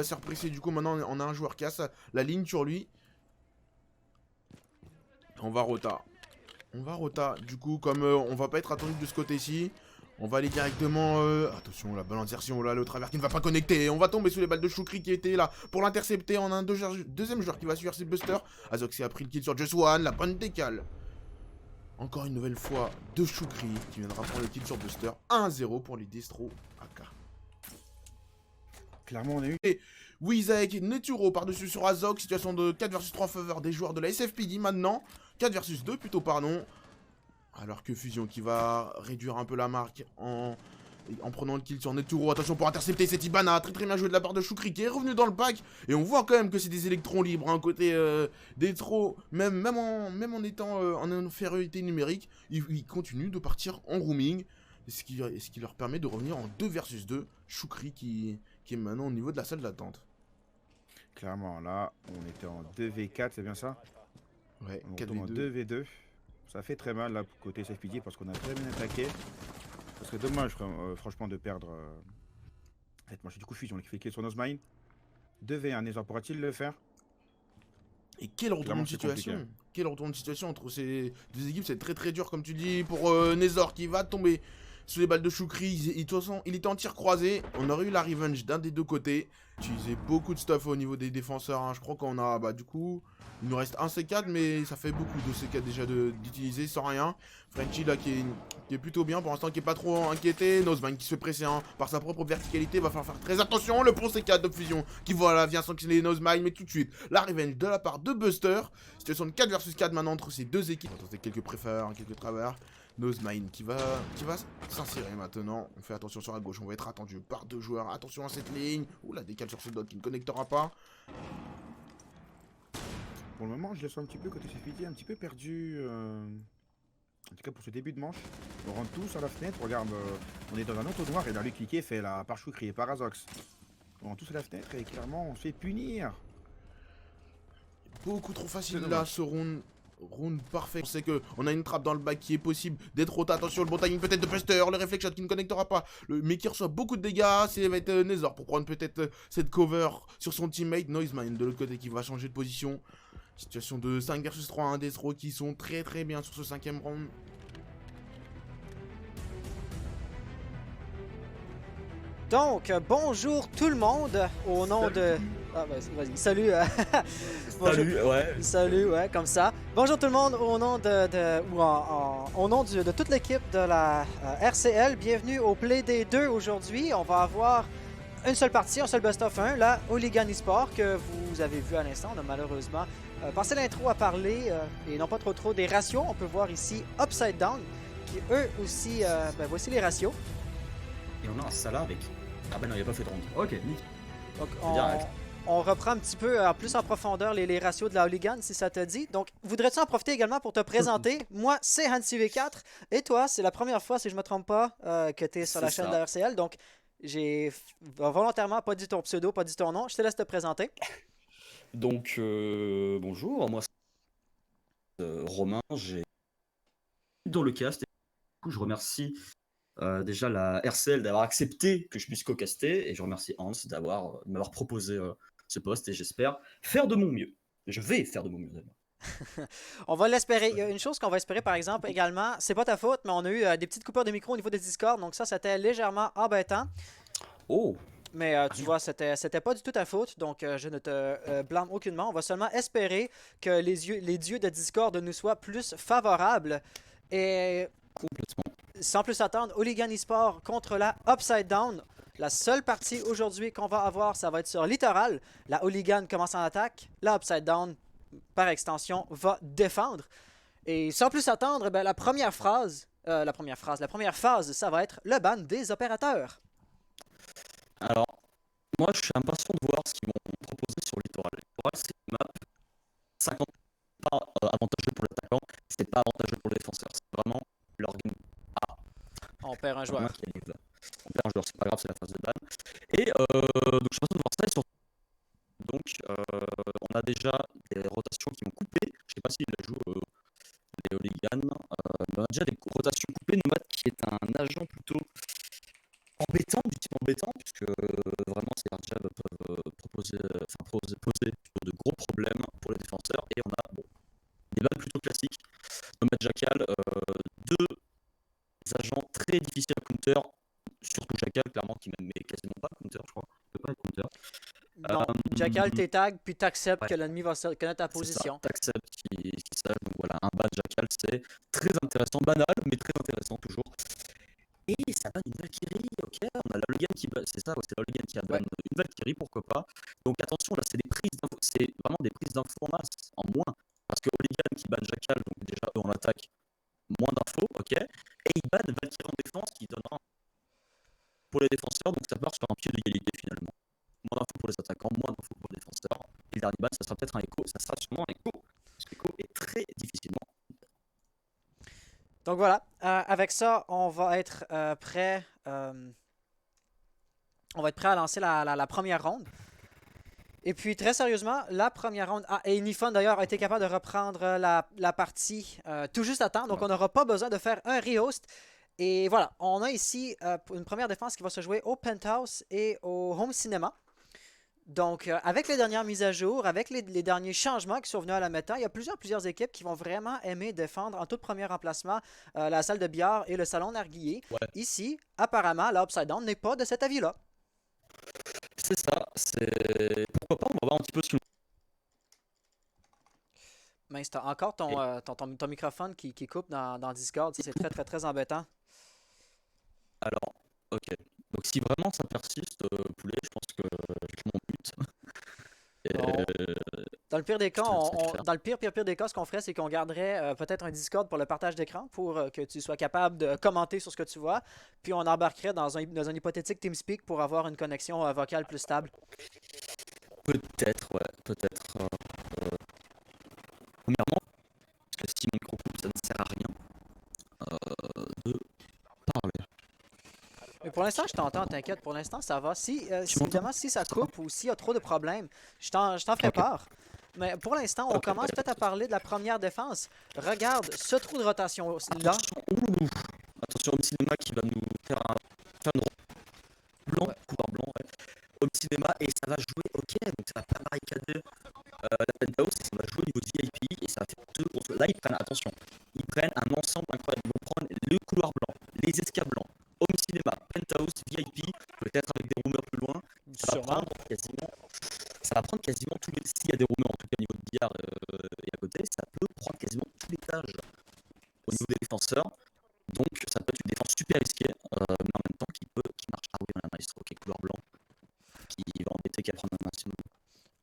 va se faire presser. Du coup, maintenant, on a un joueur qui a la ligne sur lui. On va rota. On va rota. Du coup, comme on va pas être attendu de ce côté-ci, on va aller directement... Attention, la bonne insertion, là, le travers qui ne va pas connecter. On va tomber sous les balles de Choukri qui était là pour l'intercepter. On a un deuxième joueur qui va suivre ses busters. Azoxy a pris le kill sur Just One, la bonne décale. Encore une nouvelle fois de Choukri qui viendra prendre le kill sur Buster. 1-0 pour les Destro AK. Clairement, on a eu... Et Wizak, Neturo par-dessus sur Azok. Situation de 4 vs 3 en faveur des joueurs de la SFPD maintenant. 4 vs 2 plutôt, pardon. Alors que Fusion qui va réduire un peu la marque en prenant le kill sur Neturo. Attention pour intercepter cette Ibana. Très très bien joué de la part de Choukri qui est revenu dans le pack. Et on voit quand même que c'est des électrons libres. Hein, côté Destro, même en étant en infériorité numérique, ils continuent de partir en roaming. Ce qui leur permet de revenir en 2 vs 2. Choukri qui est maintenant au niveau de la salle d'attente. Clairement, là, on était en 2v4, c'est bien ça? Ouais, on retourne en 2v2. Ça fait très mal là côté SFPD parce qu'on a très bien attaqué. Ce serait dommage franchement de perdre cette manche. Du coup Fusion qui fait kill sur Nozmine. 2v1, Nezor pourra-t-il le faire? Et quel retournement de situation! Quel retournement de situation entre ces deux équipes, c'est très très dur comme tu dis pour Nezor qui va tomber sous les balles de Choukri. De toute façon, il était en tir croisé. On aurait eu la revenge d'un des deux côtés. Utilisé beaucoup de stuff au niveau des défenseurs. Hein. Je crois qu'on a, du coup, il nous reste un C4, mais ça fait beaucoup de C4 déjà d'utiliser sans rien. Frenchy là qui est plutôt bien pour l'instant, qui est pas trop inquiété. Nozman qui se fait presser par sa propre verticalité. Va falloir faire très attention. Le pont C4 de Fusion qui voilà vient sanctionner Nozman, mais tout de suite la revenge de la part de Buster. Situation de 4 vs 4 maintenant entre ces deux équipes. On va tenter quelques préfères, quelques travers. Nozmine qui va s'insérer maintenant. On fait attention sur la gauche, on va être attendu par deux joueurs. Attention à cette ligne. Ouh, la décale sur ce dot qui ne connectera pas. Pour le moment, je le sens un petit peu côté SFPD, un petit peu perdu. En tout cas pour ce début de manche. On rentre tous à la fenêtre. Regarde, on est dans un autre noir et dans lui cliquer fait la par Choukri et par Azox. On rentre tous à la fenêtre et clairement on se fait punir. Beaucoup trop facile là ce round. Round parfait. On sait qu'on a une trappe dans le bac qui est possible d'être rota. Attention, le bon timing peut-être de Buster. Le reflex shot qui ne connectera pas. Mais qui reçoit beaucoup de dégâts. C'est va être Nezor pour prendre peut-être cette cover sur son teammate. Noizmine de l'autre côté qui va changer de position. Situation de 5 vs 3. Un des throws qui sont très très bien sur ce 5ème round. Donc, bonjour tout le monde, au nom de... Ah, vas-y, salut. Salut, ouais. Salut, ouais, comme ça. Bonjour tout le monde, au nom au nom de toute l'équipe de la RCL. Bienvenue au Play Day 2 aujourd'hui. On va avoir une seule partie, un seul best of 1, la Hooligan eSport que vous avez vu à l'instant. On a malheureusement passé l'intro à parler et non pas trop des ratios. On peut voir ici Upside Down, qui eux aussi, voici les ratios. Et on a un Salah avec... Ah bah non, il n'y a pas fait de ronde. Ok, nickel. Donc on reprend un petit peu plus en profondeur les ratios de la Hooligan, si ça te dit. Donc, voudrais-tu en profiter également pour te présenter? Moi, c'est HansiV4. Et toi, c'est la première fois, si je ne me trompe pas, que tu es sur la chaîne de la RCL. Donc, j'ai volontairement pas dit ton pseudo, pas dit ton nom. Je te laisse te présenter. Donc, bonjour, moi c'est Romain, j'ai dans le cast. Et du coup, je remercie déjà la RCL d'avoir accepté que je puisse co-caster. Et je remercie Hans de m'avoir proposé ce poste. Et j'espère faire de mon mieux. Je vais faire de mon mieux. On va l'espérer. Il y a une chose qu'on va espérer, par exemple, également. C'est pas ta faute, mais on a eu des petites coupures de micro au niveau des Discord. Donc ça, c'était légèrement embêtant. Oh! Mais tu vois, c'était pas du tout ta faute, donc je ne te blâme aucunement. On va seulement espérer que les dieux de Discord nous soient plus favorables. Et Complètement. sans plus attendre, Hooligan eSport contre la Upside Down. La seule partie aujourd'hui qu'on va avoir, ça va être sur Littoral. La Hooligan commence en attaque. La Upside Down, par extension, va défendre. Et sans plus attendre, la première phase, ça va être le ban des opérateurs. Alors, moi je suis impatient de voir ce qu'ils vont proposer sur Littoral. Littoral, c'est une map 50 pas avantageux pour l'attaquant, c'est pas avantageux pour le défenseur. C'est vraiment leur game A. On perd un joueur. On perd un joueur, c'est pas grave, c'est la phase de ban. Et donc je suis impatient de voir ça. Et surtout, donc on a déjà des rotations qui vont couper. Je sais pas s'il la joue les Hooligans. Mais on a déjà des rotations coupées. Nomad qui est un agent plutôt embêtant, du type embêtant, puisque vraiment ces hardjabs peuvent proposer poser de gros problèmes pour les défenseurs. Et on a des balles plutôt classiques. Nomad Jackal, deux agents très difficiles à counter, surtout Jackal, clairement, qui ne met quasiment pas counter, je crois. Il peut pas être counter. Non, Jackal, t'es tag, puis t'acceptes ouais. que l'ennemi va connaître ta position. T'acceptes qu'il sache. Donc voilà, un ban Jackal, c'est très intéressant, banal, mais très intéressant toujours. Et ça banne une Valkyrie, ok, on a la Logan qui banne, c'est ça, c'est la Logan qui a banne une Valkyrie, pourquoi pas. Donc attention, là, c'est vraiment des prises d'infos en masse, en moins. Parce que Oligan qui banne Jackal, donc déjà eux en attaque, moins d'infos, ok. Et il banne Valkyrie en défense qui donnera pour les défenseurs, donc ça part sur un pied d'égalité finalement. Moins d'infos pour les attaquants, moins d'infos pour les défenseurs. Et le dernier ban, ça sera peut-être un écho, ça sera sûrement un écho. Parce que l'écho est très difficilement. Donc voilà, avec ça, on va être prêt. On va être prêt à lancer la première ronde. Et puis très sérieusement, la première ronde. Ah, et Nifon d'ailleurs a été capable de reprendre la partie tout juste à temps. Donc on n'aura pas besoin de faire un rehost. Et voilà, on a ici une première défense qui va se jouer au Penthouse et au Home Cinema. Donc, avec les dernières mises à jour, avec les derniers changements qui sont venus à la méta, il y a plusieurs équipes qui vont vraiment aimer défendre en tout premier remplacement la salle de billard et le salon narguilé. Ouais. Ici, apparemment, la Upside Down n'est pas de cet avis-là. C'est ça, c'est... Pourquoi pas, on va voir un petit peu ce que... Mais t'as encore ton microphone qui coupe dans Discord, c'est très embêtant. Alors, ok. Donc si vraiment ça persiste, poulet, je pense que je m'en bute. Dans le pire des cas, dans le pire des cas, ce qu'on ferait, c'est qu'on garderait peut-être un Discord pour le partage d'écran pour que tu sois capable de commenter sur ce que tu vois. Puis on embarquerait dans un hypothétique TeamSpeak pour avoir une connexion vocale plus stable. Peut-être, ouais, peut-être. Premièrement, parce que si mon micro coupe, ça ne sert à rien de parler. Mais pour l'instant, je t'entends, t'inquiète. Pour l'instant, ça va. Si ça coupe ou s'il y a trop de problèmes, je t'en ferai part. Mais pour l'instant, on commence peut-être à parler de la première défense. Regarde ce trou de rotation-là. Attention au cinéma qui va nous faire un blanc, couloir blanc, Home Cinéma, et ça va jouer, ok, donc ça va pas barricader la Penthouse, et ça va jouer au niveau de VIP, et ça va faire deux grosses... Là, ils prennent un ensemble incroyable, ils vont prendre le couloir blanc, les escas blancs, Home Cinéma, Penthouse, VIP, peut-être avec des roomers plus loin, ça va prendre quasiment tous les... S'il y a des roomers, en tout cas au niveau de billard et à côté, ça peut prendre quasiment tout l'étage au niveau des défenseurs. Donc ça peut être une défense super risquée, mais en même temps qui marche. Ah oui, on a un maestro qui est couloir blanc, qui va embêter qu'à prendre un maximum.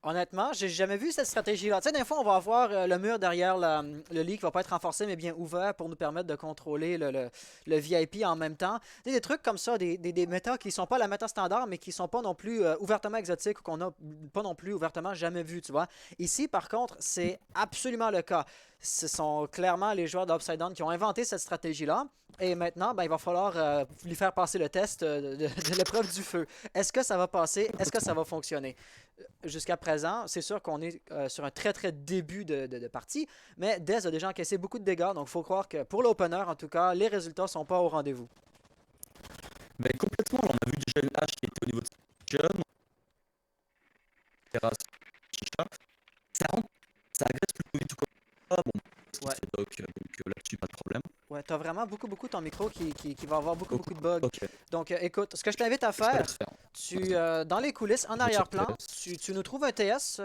Honnêtement, j'ai jamais vu cette stratégie-là. Tu sais, des fois, on va avoir le mur derrière le lit qui va pas être renforcé, mais bien ouvert pour nous permettre de contrôler le VIP en même temps. Tu sais, des trucs comme ça, des méta qui sont pas la méta standard, mais qui sont pas non plus ouvertement exotiques ou qu'on a pas non plus ouvertement jamais vu, tu vois. Ici, par contre, c'est absolument le cas. Ce sont clairement les joueurs d'Upside Down qui ont inventé cette stratégie-là. Et maintenant, ben, il va falloir lui faire passer le test de l'épreuve du feu. Est-ce que ça va passer? Est-ce que ça va fonctionner? Jusqu'à présent, c'est sûr qu'on est sur un très début de partie, mais Dez a déjà encaissé beaucoup de dégâts, donc il faut croire que pour l'opener, en tout cas, les résultats sont pas au rendez-vous. Ben, complètement, on a vu déjà une hache qui était au niveau de jeune. Terrasse, chicha. Ça agresse plutôt vite. Ah bon, Ouais. donc là-dessus, pas de problème. Ouais, t'as vraiment beaucoup ton micro qui va avoir beaucoup de bugs. Okay. Donc écoute, ce que je t'invite à faire, dans les coulisses, en arrière-plan, tu nous trouves un TS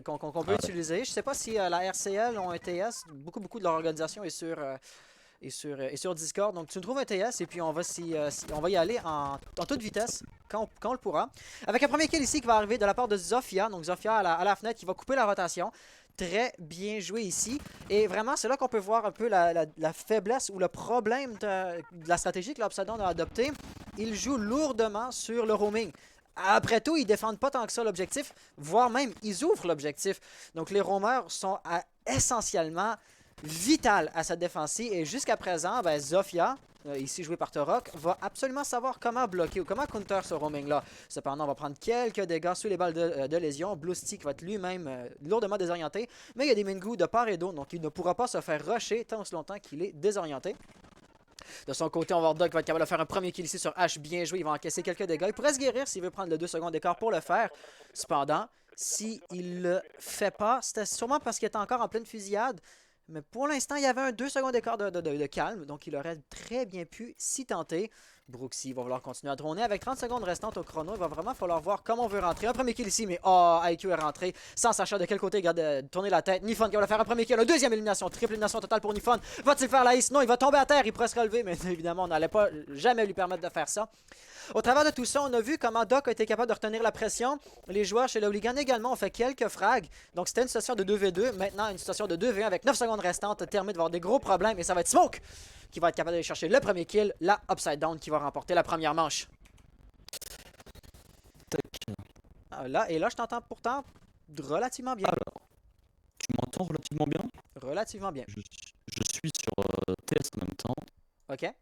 qu'on peut utiliser. Je sais pas si la RCL ont un TS, beaucoup de leur organisation est sur Discord. Donc tu nous trouves un TS et puis on va y aller en toute vitesse quand on le pourra. Avec un premier kill ici qui va arriver de la part de Zofia. Donc Zofia à la fenêtre qui va couper la rotation. Très bien joué ici. Et vraiment, c'est là qu'on peut voir un peu la faiblesse ou le problème de la stratégie que l'Upside Down a adoptée. Il joue lourdement sur le roaming. Après tout, ils défendent pas tant que ça l'objectif, voire même ils ouvrent l'objectif. Donc les roamers sont essentiellement vital à cette défensive. Et jusqu'à présent, ben, Zofia, ici joué par Torok, va absolument savoir comment bloquer ou comment counter ce roaming-là. Cependant, on va prendre quelques dégâts sous les balles de lésion. Blue Stick va être lui-même lourdement désorienté. Mais il y a des Mingu de part et d'autre, donc il ne pourra pas se faire rusher tant aussi longtemps qu'il est désorienté. De son côté, on va voir Doc qui va être capable de faire un premier kill ici sur H. Bien joué, il va encaisser quelques dégâts. Il pourrait se guérir s'il veut prendre le 2 secondes d'écart pour le faire. Cependant, s'il le fait pas. C'était sûrement parce qu'il était encore en pleine fusillade. Mais pour l'instant, il y avait un 2 secondes d'écart de calme. Donc, il aurait très bien pu s'y tenter. Brooksy va vouloir continuer à droner. Avec 30 secondes restantes au chrono, il va vraiment falloir voir comment on veut rentrer. Un premier kill ici, mais IQ est rentré. Sans savoir de quel côté il garde tourner la tête. Nifon qui va le faire un premier kill. Une deuxième élimination. Triple élimination totale pour Nifon. Va-t-il faire la ace? Non, il va tomber à terre. Il pourrait se relever, mais évidemment, on n'allait pas jamais lui permettre de faire ça. Au travers de tout ça, on a vu comment Doc a été capable de retenir la pression. Les joueurs chez le Hooligan également ont fait quelques frags. Donc c'était une situation de 2v2. Maintenant, une situation de 2v1 avec 9 secondes restantes. Terminé d'avoir des gros problèmes. Et ça va être Smoke qui va être capable d'aller chercher le premier kill. La Upside Down qui va remporter la première manche. Là, je t'entends pourtant relativement bien. Alors, tu m'entends relativement bien? Relativement bien. Je suis sur TS en même temps. Ok.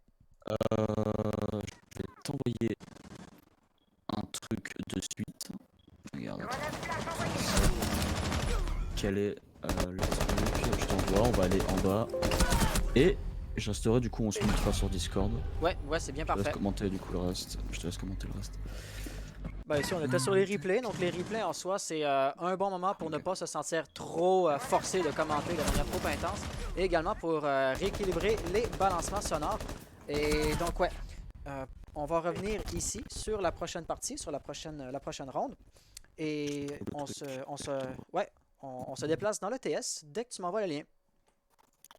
Je vais t'envoyer un truc de suite. Regarde. Quel est le truc? Je t'envoie, on va aller en bas. Et je resterai du coup, on se mettra sur Discord. Ouais, c'est bien Je te parfait. laisse commenter du coup le reste. Je te laisse commenter le reste. Ben ici on était sur les replays, donc les replays en soi c'est un bon moment pour ne pas se sentir trop forcé de commenter de manière trop intense et également pour rééquilibrer les balancements sonores. Et donc ouais, on va revenir ici sur la prochaine partie, sur la prochaine ronde et on se déplace dans le TS dès que tu m'envoies le lien.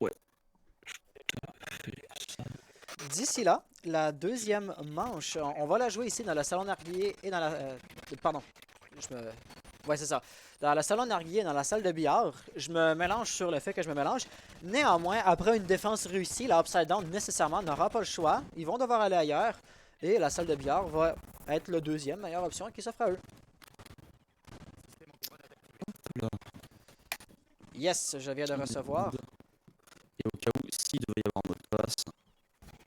Ouais. D'ici là, la deuxième manche, on va la jouer ici dans le salon narguilé et dans la... pardon, ouais, c'est ça. Dans le salon narguilé et dans la salle de billard, je me mélange sur le fait que je me mélange. Néanmoins, après une défense réussie, la Upside Down nécessairement n'aura pas le choix. Ils vont devoir aller ailleurs et la salle de billard va être la deuxième meilleure option qui s'offre à eux. Yes, je viens de recevoir. Et au cas où, s'il devait y avoir un mot de passe,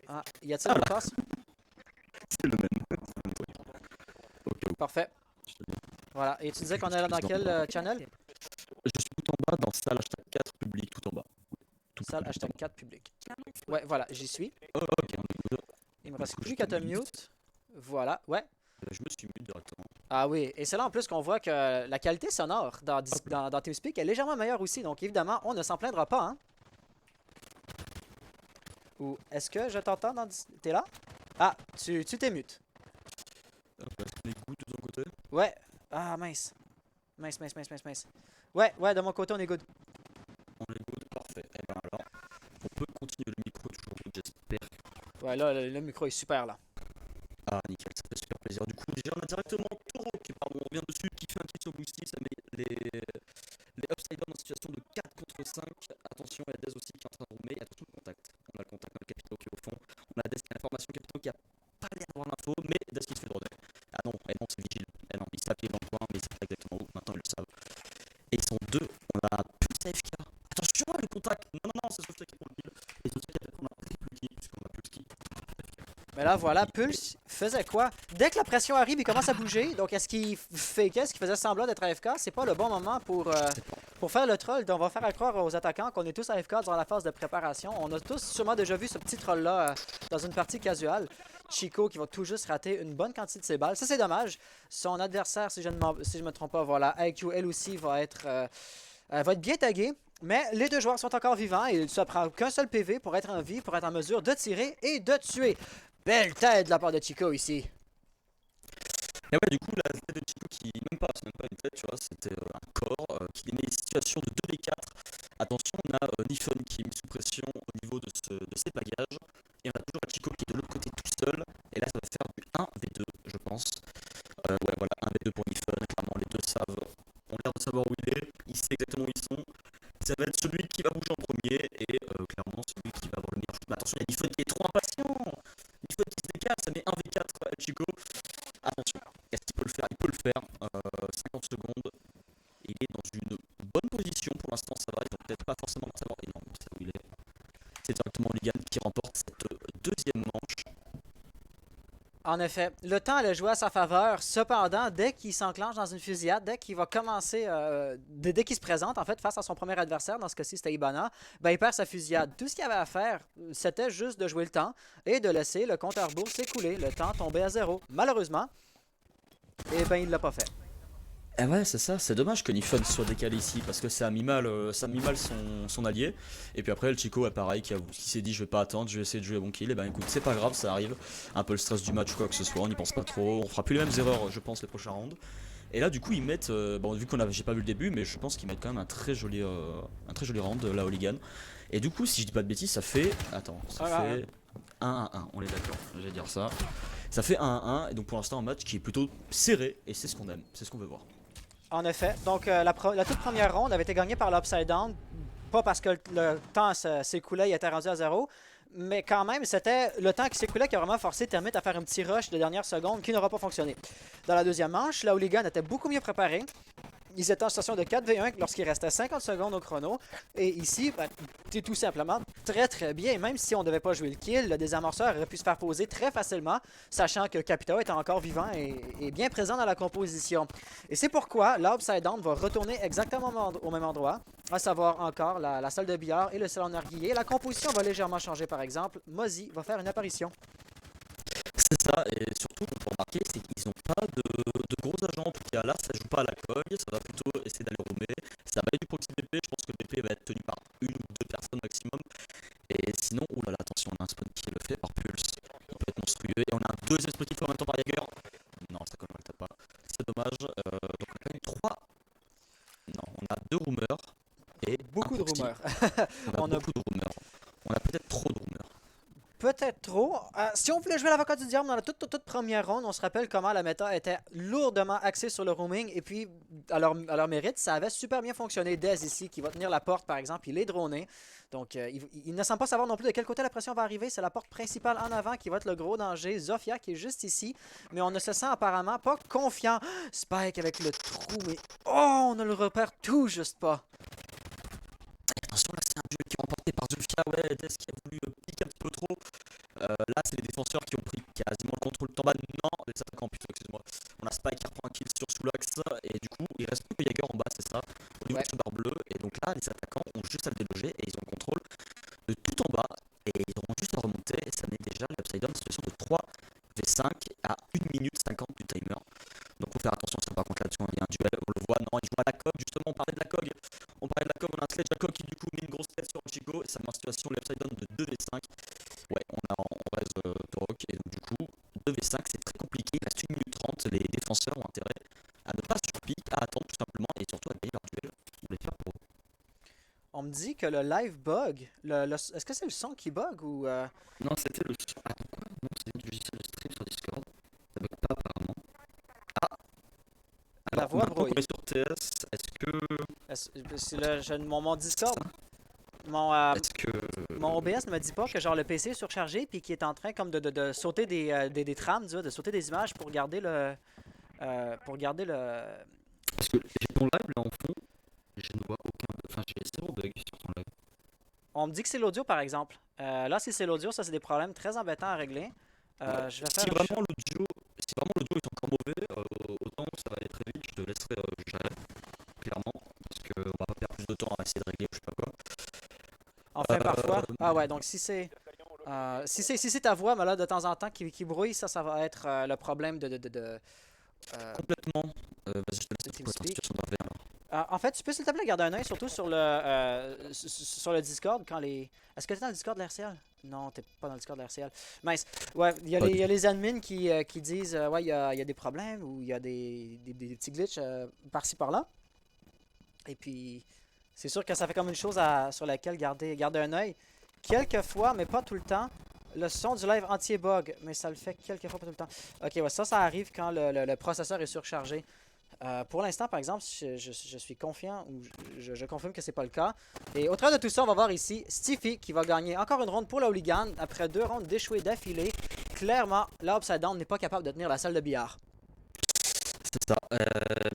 Ah, y a-t-il un mot de passe? c'est le même. Ok, Parfait. Voilà, et tu disais qu'on est dans quel channel? je suis tout en bas dans salle hashtag 4 public, tout en bas. Salle hashtag 4 public. Ouais, voilà, j'y suis. Ok, on est good. Il me reste plus qu'à te mute. Voilà, ouais. Je me suis mis directement. Ah oui, et c'est là en plus qu'on voit que la qualité sonore dans TeamSpeak est légèrement meilleure aussi. Donc évidemment, on ne s'en plaindra pas, hein. Ou est-ce que je t'entends dans... T'es là? Ah, tu t'es mute. Est-ce qu'on est good de ton côté? Ouais. Ah, mince. Mince. Ouais, de mon côté, on est good. On est good, parfait. Et ben alors, on peut continuer le micro toujours good, j'espère. Ouais, là, le micro est super, là. Ah, nickel, ça fait super plaisir. Du coup, déjà, on a directement Toro qui, pardon, on revient dessus, qui fait un kill sur Boosty, ça met les Upside Down en situation de 4 contre 5. Attention, il y a Dez aussi qui est en train de roumer. Attention le contact. On a le contact dans le Capito qui est au fond. On a Dez qui a l'information, Capito qui a pas l'air d'avoir l'info, mais Dez qui se fait droner. Ah non, c'est Vigile. Eh non, ils s'appuient dans le coin, mais ils savent pas exactement où. Maintenant, ils le savent. Et ils sont deux. On a Pulse AFK. Attention, le contact. Non, c'est Soulsta qui prend le kill. Et Soulsta qui a on a triple kill, puisqu'on a Pulse qui. Mais là, voilà, Pulse faisait quoi? Dès que la pression arrive, il commence à bouger. Donc, est-ce qu'il fakeait, est-ce qu'il faisait semblant d'être AFK? C'est pas le bon moment pour faire le troll. Donc, on va faire croire aux attaquants qu'on est tous AFK durant la phase de préparation. On a tous sûrement déjà vu ce petit troll-là dans une partie casuale. Chico qui va tout juste rater une bonne quantité de ses balles. Ça, c'est dommage. Son adversaire, si je ne me trompe pas, voilà, IQ, elle aussi, va être bien taguée. Mais les deux joueurs sont encore vivants et ça prend qu'un seul PV pour être en vie, pour être en mesure de tirer et de tuer. Belle tête de la part de Chico ici. Et ouais, du coup, la tête de Chico qui, c'est même pas une tête, tu vois, c'était un corps qui met une situation de 2v4. Attention, on a Nifon qui est mis sous pression au niveau de ses bagages. Et on a toujours Chico qui est de l'autre côté tout seul. Et là, ça va faire du 1v2, je pense. Ouais, voilà, 1v2 pour Nifon. Clairement, les deux ont l'air de savoir où il est. Il sait exactement où ils sont. Ça va être celui qui va bouger en premier. Et clairement, celui qui va avoir le meilleur shoot. Mais attention, il y a Nifon qui est trop impatient. Nifon qui se décale, ça met 1v4 à Chico. Attention, est-ce qu'il peut le faire? Il peut le faire. 50 secondes. Il est dans une bonne position pour l'instant, ça va. Il va peut-être pas forcément savoir. Et non, c'est où il est. C'est directement Ligan qui remporte cette deuxième manche. En effet, le temps allait jouer à sa faveur. Cependant, dès qu'il s'enclenche dans une fusillade, dès qu'il va commencer, dès qu'il se présente en fait face à son premier adversaire, dans ce cas-ci c'était Ibana, ben, il perd sa fusillade. Tout ce qu'il avait à faire, c'était juste de jouer le temps et de laisser le compteur bourse s'écouler. Le temps tombait à 0. Malheureusement, eh ben il l'a pas fait. Eh ouais, c'est ça, c'est dommage que Nifun soit décalé ici parce que ça a mis mal, son allié. Et puis après, le Chico, pareil, qui s'est dit je vais pas attendre, je vais essayer de jouer bon kill. Et ben écoute, c'est pas grave, ça arrive. Un peu le stress du match ou quoi que ce soit, on n'y pense pas trop. On fera plus les mêmes erreurs, je pense, les prochains rounds. Et là, du coup, ils mettent, bon, vu j'ai pas vu le début, mais je pense qu'ils mettent quand même un très joli round, la Hooligan. Et du coup, si je dis pas de bêtises, ça fait. Attends, ça fait 1-1, on est d'accord, je vais dire ça. Ça fait 1-1, et donc pour l'instant, un match qui est plutôt serré, et c'est ce qu'on aime, c'est ce qu'on veut voir. En effet. Donc, la toute première ronde avait été gagnée par l'Upside Down. Pas parce que le temps s'écoulait, il était rendu à 0. Mais quand même, c'était le temps qui s'écoulait qui a vraiment forcé Termite à faire un petit rush de dernière seconde qui n'aura pas fonctionné. Dans la deuxième manche, la Hooligan était beaucoup mieux préparée. Ils étaient en situation de 4v1 lorsqu'il restait 50 secondes au chrono. Et ici, c'est tout simplement très bien. Même si on ne devait pas jouer le kill, le désamorceur aurait pu se faire poser très facilement, sachant que Capita était encore vivant et bien présent dans la composition. Et c'est pourquoi l'Upside Down va retourner exactement au même endroit, à savoir encore la salle de billard et le salon narguilé. La composition va légèrement changer par exemple. Mozzie va faire une apparition. C'est ça, et surtout, on peut remarquer, c'est qu'ils n'ont pas de gros agents. En tout cas, là, ça joue pas à la cogne, ça va plutôt essayer d'aller roamer. Ça va être du proxy BP, je pense que le BP va être tenu par une ou deux personnes maximum. Et sinon, oulala, attention, on a un spawn qui est fait par Pulse, il peut être monstrueux. Et on a un deuxième spawn qui fait en même temps par Jagger. Non, ça colle, pas. C'est dommage. Donc on a quand même 3. Non, on a 2 roomers et Beaucoup de rumeurs. On a beaucoup de roomers. On a peut-être trop de roomers. Peut-être trop. Si on voulait jouer l'avocat du diable dans la toute première ronde, on se rappelle comment la méta était lourdement axée sur le roaming. Et puis, à leur mérite, ça avait super bien fonctionné. Dez ici, qui va tenir la porte, par exemple, il est droné. Donc, il ne semble pas savoir non plus de quel côté la pression va arriver. C'est la porte principale en avant qui va être le gros danger. Zofia qui est juste ici. Mais on ne se sent apparemment pas confiant. Spike avec le trou, mais... Oh, on ne le repère tout juste pas. Attention, là c'est un duel qui est remporté par Zofia, ouais, Dez qui a voulu piquer un petit peu trop. Là c'est les défenseurs qui ont pris quasiment le contrôle de bas. Non, les attaquants plutôt, excusez-moi. On a Spike qui reprend un kill sur Soulax, et du coup il reste plus que Jaeger en bas, c'est ça, au niveau de barre bleue. Et donc là les attaquants ont juste à le déloger et ils ont le contrôle de tout en bas. Et ils auront juste à remonter, et ça met déjà l'Upside Down en situation de 3v5 à 1 minute 50 du timer. Donc faut faire attention, ça par contre là-dessus, il y a un duel, on le voit, non, il joue à la COG, justement, on parlait de la COG. On a un Sledge à COG qui du coup met une grosse tête sur le Chico, et ça met en situation l'Upside Down de 2v5. Ouais, on reste Torok, et donc du coup, 2v5 c'est très compliqué, il reste 1 minute 30, les défenseurs ont intérêt à ne pas surpique, à attendre tout simplement, et surtout à gagner leur duel, on les faire pour eux. On me dit que le live bug. Est-ce que c'est le son qui bug ou... Non, c'était le... Attends, quoi? Non, c'est du logiciel de stream sur Discord, ça bug pas apparemment. La voix brouille. On est sur TS, est-ce que... Mon Discord, mon OBS ne me dit pas que genre le PC est surchargé puis qu'il est en train comme de sauter des trames, de sauter des images pour garder le... Parce que j'ai ton live là en fond, je ne vois aucun... Enfin, j'ai 0 bug sur ton live. On me dit que c'est l'audio par exemple. Là, si c'est l'audio, ça c'est des problèmes très embêtants à régler. Je vais faire si vraiment l'audio est encore mauvais, autant ça va aller très vite, je te laisserai gérer, clairement, parce qu'on va pas perdre plus de temps à essayer de régler ou je sais pas quoi. Enfin, parfois. Ah ouais, donc si c'est ta voix, mais là, de temps en temps, qui brouille, ça va être le problème Complètement. Vas-y, je te laisse pour la situation de alors. En fait, tu peux s'il te plaît garder un œil surtout sur le Discord quand les... Est-ce que tu es dans le Discord de l'RCL? Non, t'es pas dans le Discord de l'RCL. Mince. Ouais, il y a les admins qui disent ouais, il y a des problèmes ou il y a des petits glitches par-ci par-là. Et puis, c'est sûr que ça fait comme une chose sur laquelle garder un œil. Quelquefois, mais pas tout le temps, le son du live entier bug, mais ça le fait quelquefois pas tout le temps. Ok, ouais, ça arrive quand le processeur est surchargé. Pour l'instant, par exemple, je suis confiant ou je confirme que c'est pas le cas. Et au travers de tout ça, on va voir ici Stiffy qui va gagner encore une ronde pour la Hooligan après 2 rondes d'échouer d'affilée. Clairement, la Upside Down n'est pas capable de tenir la salle de billard. C'est ça. Bon,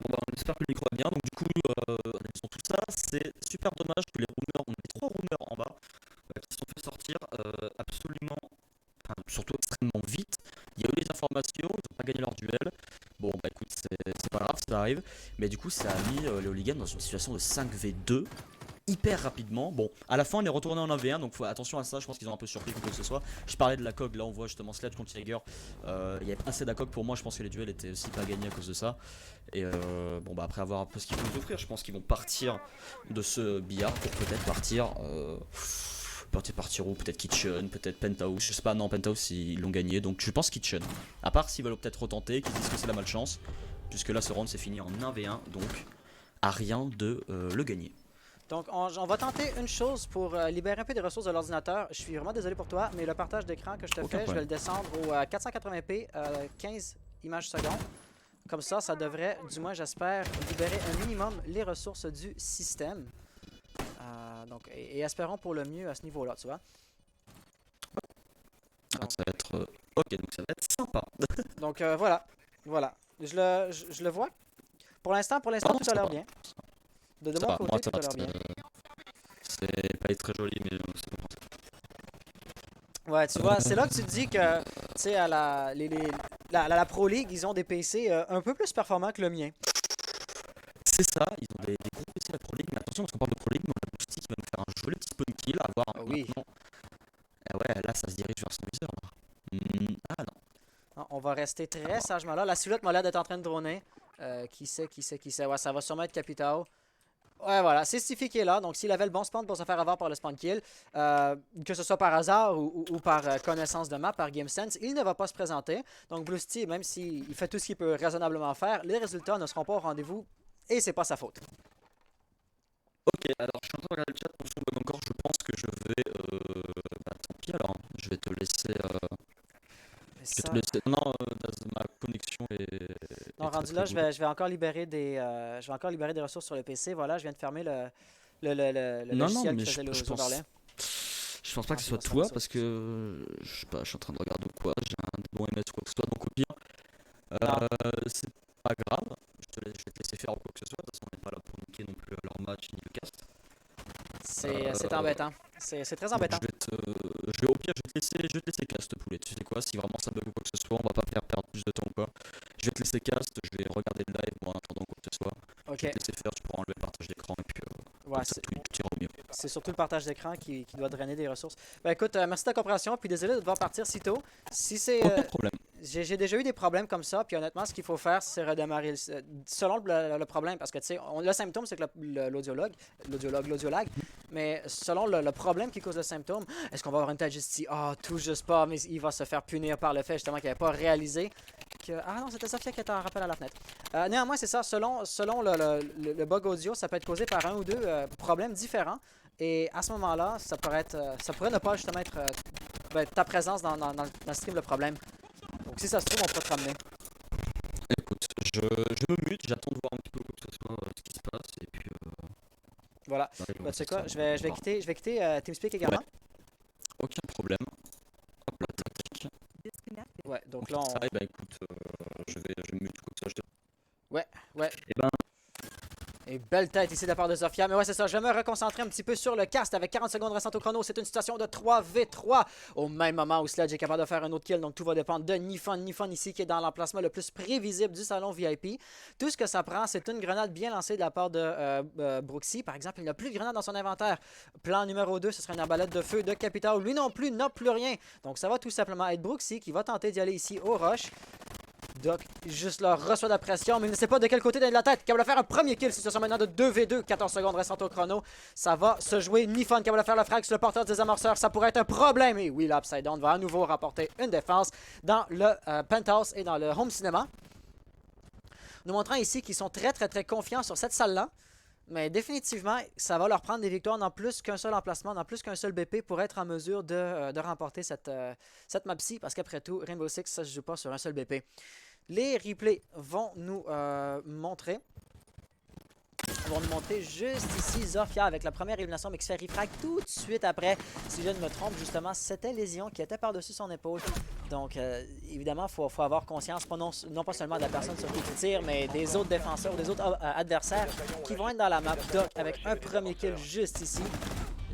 bah, on espère que le micro va bien. Donc du coup, analysons tout ça. C'est super dommage que les roomers, on a les 3 roomers en bas qui se sont fait sortir absolument, enfin, surtout extrêmement vite. Il y a eu les informations, ils n'ont pas gagné leur duel. Bon, bah écoute, c'est pas grave, ça arrive. Mais du coup, ça a mis les Hooligans dans une situation de 5v2. hyper rapidement. Bon, à la fin, on est retourné en 1v1, donc attention à ça. Je pense qu'ils ont un peu surpris quoi que ce soit. Je parlais de la COG, là on voit justement Sledge contre Jaeger. Il y a assez d'ACOG pour moi. Je pense que les duels étaient aussi pas gagnés à cause de ça. Et bon, bah après avoir un peu ce qu'ils vont nous offrir, je pense qu'ils vont partir de ce billard pour peut-être partir. Partir où? Peut-être Kitchen, peut-être Penthouse. Je sais pas, non, Penthouse ils l'ont gagné, donc je pense Kitchen. À part s'ils veulent peut-être retenter, qu'ils disent que c'est la malchance. Puisque là, ce round c'est fini en 1v1, donc à rien de le gagner. Donc, on va tenter une chose pour libérer un peu des ressources de l'ordinateur. Je suis vraiment désolé pour toi, mais le partage d'écran que je te Aucun fais, problème. je vais le descendre au 480p, 15 images secondes. Comme ça devrait, du moins j'espère, libérer un minimum les ressources du système. Donc, et espérons pour le mieux à ce niveau-là, tu vois. Ça va être... ok, donc ça va être sympa. Donc voilà. Je le vois. Pour l'instant, tout a l'air bien. De Ça mon va, côté, moi, tout a l'air bien. c'est pas très joli, mais c'est bon. Ouais, tu vois, c'est là que tu te dis que, tu sais, à la Pro League, ils ont des PC un peu plus performants que le mien. C'est ça, ils ont des gros PC la Pro League, mais attention parce qu'on parle de Pro League, mais on a Boosty qui va nous faire un joli petit spawn kill, avoir un Oui. maintenant. Ouais, là ça se dirige vers son viseur là. Ah non. Non, on va rester très sagement là. La silhouette m'a l'air d'être en train de droner. Qui sait. Ouais, ça va sûrement être Capitao. Ouais, voilà, c'est Stiffy qui est là. Donc, s'il avait le bon spawn pour se faire avoir par le spawn kill, que ce soit par hasard ou par connaissance de map, par GameSense, il ne va pas se présenter. Donc, Bluesty, même s'il fait tout ce qu'il peut raisonnablement faire, les résultats ne seront pas au rendez-vous et c'est pas sa faute. Ok, alors je suis en train de regarder le chat pour son bug encore, je pense que je vais... bah tant pis alors, je vais te laisser... Mais Je vais ça- te laisser... Non, ma connexion est... Non, est rendu très, là, très je vais encore libérer des ressources sur le PC. Voilà, je viens de fermer le Non, logiciel mais qui faisait je les pense... overlays. Je pense pas que ce soit Ah, toi ça. parce que je sais pas, je suis en train de regarder ou quoi, j'ai un bon MS ou quoi que ce soit, donc au pire, Non. c'est pas grave, je vais te laisser faire ou quoi que ce soit, de toute façon on n'est pas là pour niquer non plus leur match ni le cast. C'est embêtant. C'est très Donc, embêtant. au pire, je vais te laisser cast poulet, tu sais quoi, si vraiment ça bug ou quoi que ce soit, on va pas faire perdre plus de temps ou quoi. Je vais te laisser cast, je vais regarder le live, moi en attendant quoi que ce soit, Ok. je vais te laisser faire, tu pourras enlever le partage d'écran et puis Ouais, comme ça tout ira au mieux. c'est surtout le partage d'écran qui doit drainer des ressources. Ben écoute, merci de ta compréhension, puis désolé de devoir partir si tôt. Si c'est... Aucun problème. J'ai déjà eu des problèmes comme ça, puis honnêtement, ce qu'il faut faire, c'est redémarrer selon le problème, parce que tu sais, le symptôme, c'est que l'audiologue, mais selon le problème qui cause le symptôme, est-ce qu'on va avoir une tâche ici? Ah, tout juste pas, mais il va se faire punir par le fait justement qu'il n'avait pas réalisé que... Ah non, c'était Sophia qui était en rappel à la fenêtre. Néanmoins, c'est ça, selon le bug audio, ça peut être causé par un ou deux problèmes différents, et à ce moment-là, ça pourrait ne pas justement être ta présence dans le stream le problème. Donc si ça se trouve, on peut te ramener. Écoute, je me mute, j'attends de voir un petit peu quoi que ce soit, ce qui se passe, et puis... Voilà. ça arrive, Bah, tu sais quoi, ça je vais quitter TeamSpeak également. Aucun problème. Hop là, tac. Ouais, donc là, Ça, et bah écoute, je vais me mute quoi que ce soit, Ouais. Et ben, Et belle tête ici de la part de Zofia. Mais ouais, c'est ça. Je vais me reconcentrer un petit peu sur le cast avec 40 secondes restantes au chrono. C'est une situation de 3v3 au même moment où Sledge est capable de faire un autre kill. Donc tout va dépendre de Nifon ici qui est dans l'emplacement le plus prévisible du salon VIP. Tout ce que ça prend, c'est une grenade bien lancée de la part de Brooksy. Par exemple, il n'a plus de grenade dans son inventaire. Plan numéro 2, ce serait une arbalète de feu de Capital. Lui non plus n'a plus rien. Donc ça va tout simplement être Brooksy qui va tenter d'y aller ici au rush. Doc, juste là, reçoit de la pression, mais il ne sait pas de quel côté donner de la tête. Capable de faire un premier kill, situation maintenant de 2v2, 14 secondes restantes au chrono. Ça va se jouer. Nifon capable de faire le frag sur le porteur des amorceurs, ça pourrait être un problème. Et oui, l'Upside Down va à nouveau rapporter une défense dans le penthouse et dans le home cinéma. Nous montrant ici qu'ils sont très confiants sur cette salle-là. Mais définitivement, ça va leur prendre des victoires dans plus qu'un seul emplacement, dans plus qu'un seul BP pour être en mesure de remporter cette map-ci. Parce qu'après tout, Rainbow Six, ça se joue pas sur un seul BP. Les replays vont nous montrer. Ils vont nous montrer juste ici Zofia avec la première élimination, mais qui se fait refrag tout de suite après. Si je ne me trompe, justement, c'était Lésion qui était par-dessus son épaule. Donc, évidemment, il faut avoir conscience, non pas seulement de la personne sur qui tu tires, mais des autres défenseurs, des autres adversaires qui vont être dans la map. Doc avec un premier kill juste ici.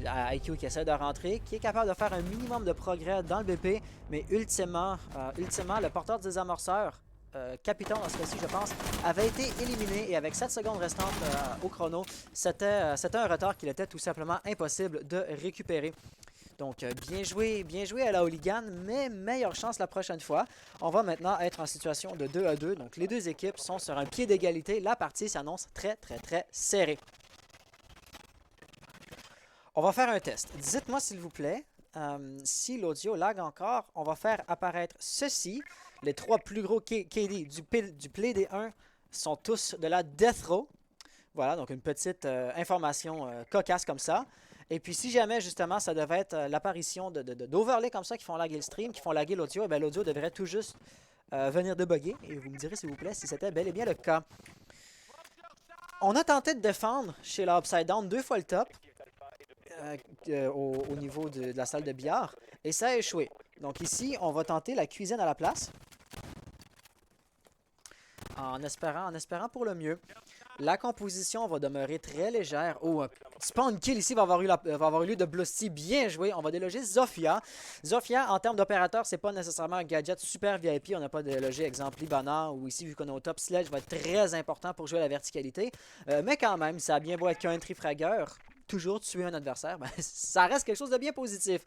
IQ qui essaie de rentrer, qui est capable de faire un minimum de progrès dans le BP, mais ultimement le porteur des amorceurs Capiton, dans ce cas-ci, je pense, avait été éliminé et avec 7 secondes restantes au chrono, c'était un retard qu'il était tout simplement impossible de récupérer. Donc, bien joué à la Hooligan, mais meilleure chance la prochaine fois. On va maintenant être en situation de 2-2. Donc, les deux équipes sont sur un pied d'égalité. La partie s'annonce très serrée. On va faire un test. Dites-moi, s'il vous plaît, si l'audio lag encore, on va faire apparaître ceci. Les 3 plus gros KD du Play des 1 sont tous de la Death Row. Voilà, donc une petite information cocasse comme ça. Et puis si jamais justement ça devait être l'apparition d'overlays comme ça qui font laguer le stream, qui font laguer l'audio, bien l'audio devrait tout juste venir de bugger. Et vous me direz s'il vous plaît si c'était bel et bien le cas. On a tenté de défendre chez la Upside Down 2 fois le top au niveau de la salle de billard. Et ça a échoué. Donc ici, on va tenter la cuisine à la place. En espérant pour le mieux. La composition va demeurer très légère. Oh, spawn kill ici va avoir eu lieu de Blusty. Bien joué. On va déloger Zofia. Zofia, en termes d'opérateur, c'est pas nécessairement un gadget super VIP. On n'a pas délogé, exemple, Libana ou ici, vu qu'on est au top, Sledge va être très important pour jouer à la verticalité. Mais quand même, ça a bien beau être qu'un trifragueur. Toujours tuer un adversaire, ben, ça reste quelque chose de bien positif.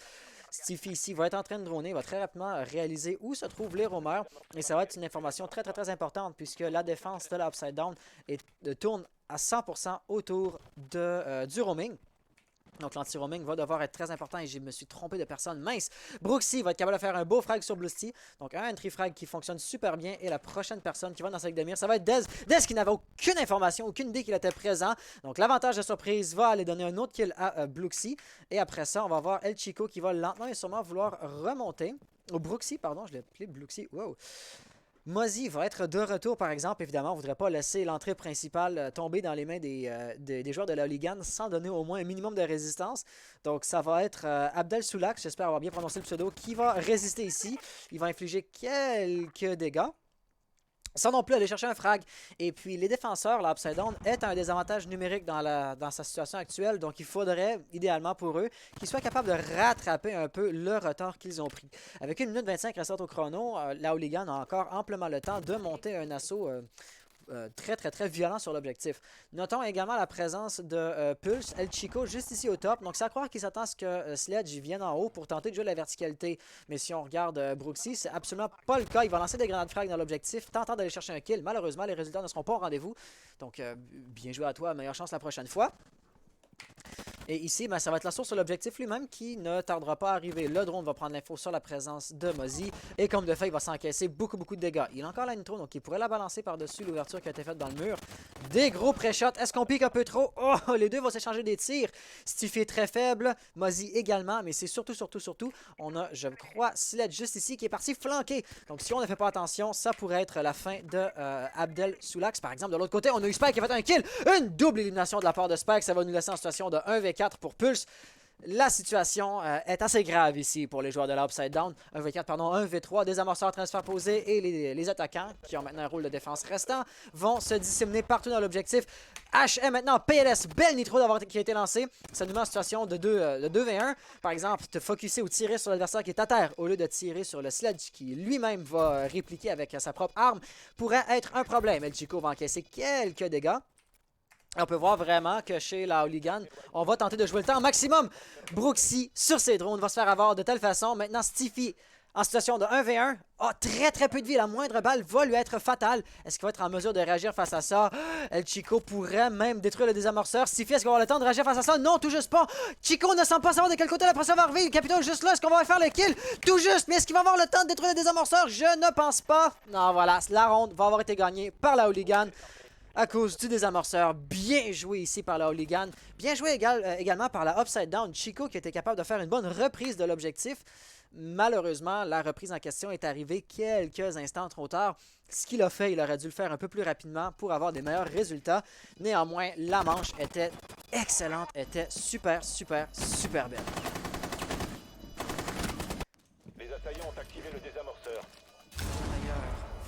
Stiffy ici va être en train de droner, va très rapidement réaliser où se trouvent les roamers. Et ça va être une information très importante puisque la défense de la Upside Down tourne à 100% autour du roaming. Donc l'anti-roaming va devoir être très important et je me suis trompé de personne. Mince! Brooksy va être capable de faire un beau frag sur Blusty. Donc un entry frag qui fonctionne super bien. Et la prochaine personne qui va dans sa ligue de mire, ça va être Dez. Dez qui n'avait aucune information, aucune idée qu'il était présent. Donc l'avantage de surprise va aller donner un autre kill à Brooksy. Et après ça, on va voir El Chico qui va lentement et sûrement vouloir remonter. Oh, Brooksy, pardon, je l'ai appelé Brooksy. Wow! Mozzie va être de retour, par exemple. Évidemment, on ne voudrait pas laisser l'entrée principale tomber dans les mains des joueurs de la Hooligan sans donner au moins un minimum de résistance. Donc, ça va être Abdel Soulax, j'espère avoir bien prononcé le pseudo, qui va résister ici. Il va infliger quelques dégâts, sans non plus aller chercher un frag. Et puis les défenseurs, la Upside Down est un désavantage numérique dans sa situation actuelle. Donc il faudrait, idéalement pour eux, qu'ils soient capables de rattraper un peu le retard qu'ils ont pris. Avec 1 minute 25 restante au chrono, la Hooligan a encore amplement le temps de monter un assaut très violent sur l'objectif. Notons également la présence de Pulse, El Chico juste ici au top. Donc c'est à croire qu'il s'attend à ce que Sledge vienne en haut pour tenter de jouer la verticalité. Mais si on regarde Brooksy, c'est absolument pas le cas. Il va lancer des grenades frag dans l'objectif, tentant d'aller chercher un kill. Malheureusement, les résultats ne seront pas au rendez-vous. Donc bien joué à toi, meilleure chance la prochaine fois. Et ici, ben, ça va être la source sur l'objectif lui-même qui ne tardera pas à arriver. Le drone va prendre l'info sur la présence de Mozzie. Et comme de fait, il va s'encaisser beaucoup de dégâts. Il a encore la nitro, donc il pourrait la balancer par-dessus l'ouverture qui a été faite dans le mur. Des gros pré-shots. Est-ce qu'on pique un peu trop? Oh, les deux vont s'échanger des tirs. Stiffy est très faible. Mozzie également. Mais c'est surtout, on a, je crois, Sledge juste ici qui est parti flanquer. Donc si on ne fait pas attention, ça pourrait être la fin de Abdel Soulax. Par exemple, de l'autre côté, on a eu Spike qui a fait un kill. Une double élimination de la part de Spike. Ça va nous laisser en situation de 1v4 pour Pulse. La situation est assez grave ici pour les joueurs de l'Upside Down. 1v4, pardon, 1v3, des amorceurs en train de se faire poser et les attaquants, qui ont maintenant un rôle de défense restant, vont se disséminer partout dans l'objectif. HM maintenant, PLS, belle nitro qui a été lancée. Ça nous met en situation de 2v1. Par exemple, te focusser ou tirer sur l'adversaire qui est à terre au lieu de tirer sur le Sledge qui lui-même va répliquer avec sa propre arme pourrait être un problème. El Chico va encaisser quelques dégâts. On peut voir vraiment que chez la Hooligan, on va tenter de jouer le temps au maximum. Brooksy, sur ses drones, va se faire avoir de telle façon. Maintenant, Stiffy, en situation de 1v1, a très peu de vie. La moindre balle va lui être fatale. Est-ce qu'il va être en mesure de réagir face à ça? El Chico pourrait même détruire le désamorceur. Stiffy, est-ce qu'il va avoir le temps de réagir face à ça? Non, tout juste pas. Chico ne semble pas savoir de quel côté la pression va arriver. Le capitaine juste là. Est-ce qu'on va faire le kill? Tout juste. Mais est-ce qu'il va avoir le temps de détruire le désamorceur? Je ne pense pas. Non, voilà. La ronde va avoir été gagnée par la Hooligan à cause du désamorceur. Bien joué ici par la Hooligan. Bien joué également par la Upside Down. Chico qui était capable de faire une bonne reprise de l'objectif. Malheureusement, la reprise en question est arrivée quelques instants trop tard. Ce qu'il a fait, il aurait dû le faire un peu plus rapidement pour avoir des meilleurs résultats. Néanmoins, la manche était excellente, était super belle. Les assaillants ont activé le désamorceur. D'ailleurs,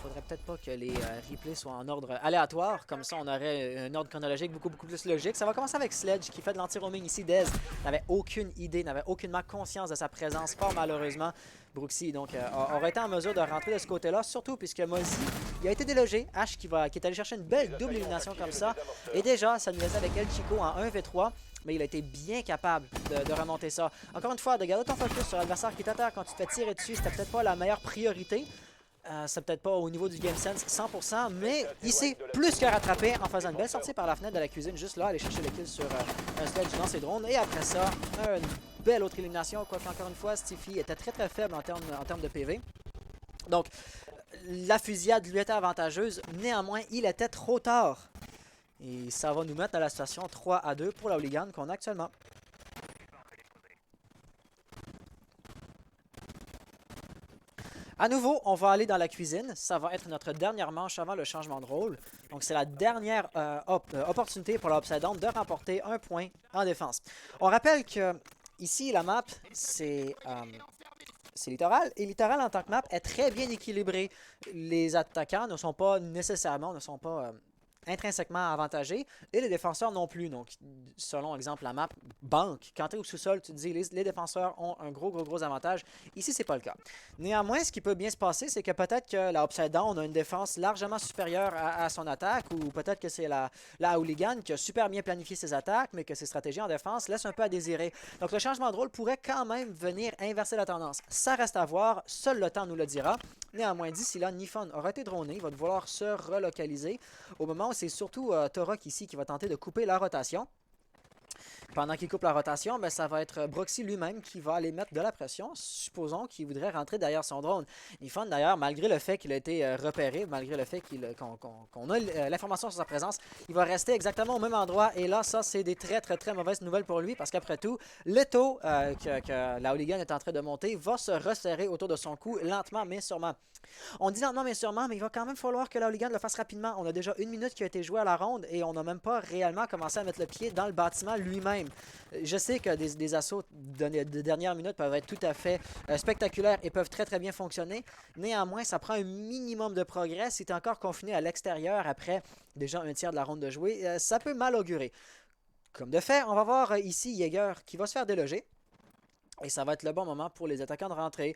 faudrait peut-être pas que les replays soient en ordre aléatoire. Comme ça, on aurait un ordre chronologique beaucoup plus logique. Ça va commencer avec Sledge qui fait de l'anti-roaming ici. Dez n'avait aucune idée, n'avait aucunement conscience de sa présence, fort malheureusement. Brooksy donc aurait été en mesure de rentrer de ce côté-là, surtout puisque Mozzie il a été délogé. Ash qui est allé chercher une belle double élimination comme ça. Et déjà, ça nous laissait avec El Chico en 1v3. Mais il a été bien capable de remonter ça. Encore une fois, de garder ton focus sur l'adversaire qui t'attaque quand tu te fais tirer dessus, c'était peut-être pas la meilleure priorité. C'est peut-être pas au niveau du game sense 100%, mais il s'est plus que rattrapé en faisant une belle sortie par la fenêtre de la cuisine, juste là, aller chercher le kill sur un Sledge dans ses drones. Et après ça, une belle autre élimination, quoique encore une fois, Stiffy était très faible en termes de PV. Donc, la fusillade lui était avantageuse, néanmoins, il était trop tard. Et ça va nous mettre dans la situation 3-2 pour la Hooligan qu'on a actuellement. À nouveau, on va aller dans la cuisine. Ça va être notre dernière manche avant le changement de rôle. Donc, c'est la dernière opportunité pour la Upside Down de remporter un point en défense. On rappelle que ici, la map, c'est Littoral. Et Littoral, en tant que map, est très bien équilibré. Les attaquants ne sont pas nécessairement, intrinsèquement avantagés et les défenseurs non plus. Donc, selon exemple la map banque, quand tu es au sous-sol, tu te dis les défenseurs ont un gros avantage. Ici, c'est pas le cas. Néanmoins, ce qui peut bien se passer, c'est que peut-être que la Upside Down a une défense largement supérieure à son attaque, ou peut-être que c'est la Hooligan qui a super bien planifié ses attaques, mais que ses stratégies en défense laissent un peu à désirer. Donc, le changement de rôle pourrait quand même venir inverser la tendance. Ça reste à voir, seul le temps nous le dira. Néanmoins, d'ici là, Nifon aura été droné, il va devoir se relocaliser au moment où c'est surtout Torok ici qui va tenter de couper la rotation. Pendant qu'il coupe la rotation, ben, ça va être Brooksy lui-même qui va aller mettre de la pression, supposons qu'il voudrait rentrer derrière son drone. Nifon d'ailleurs, malgré le fait qu'il a été repéré, malgré le fait qu'on a l'information sur sa présence, il va rester exactement au même endroit. Et là, ça, c'est des très mauvaises nouvelles pour lui, parce qu'après tout, l'étau que la Hooligan est en train de monter va se resserrer autour de son cou, lentement mais sûrement. On dit lentement mais sûrement, mais il va quand même falloir que la Hooligan le fasse rapidement. On a déjà 1 minute qui a été jouée à la ronde et on n'a même pas réellement commencé à mettre le pied dans le bâtiment lui-même. Je sais que des assauts de dernière minute peuvent être tout à fait spectaculaires et peuvent très bien fonctionner. Néanmoins, ça prend un minimum de progrès. Si tu es encore confiné à l'extérieur après déjà un tiers de la ronde de jouer, ça peut mal augurer. Comme de fait, on va voir ici Jaeger qui va se faire déloger. Et ça va être le bon moment pour les attaquants de rentrer.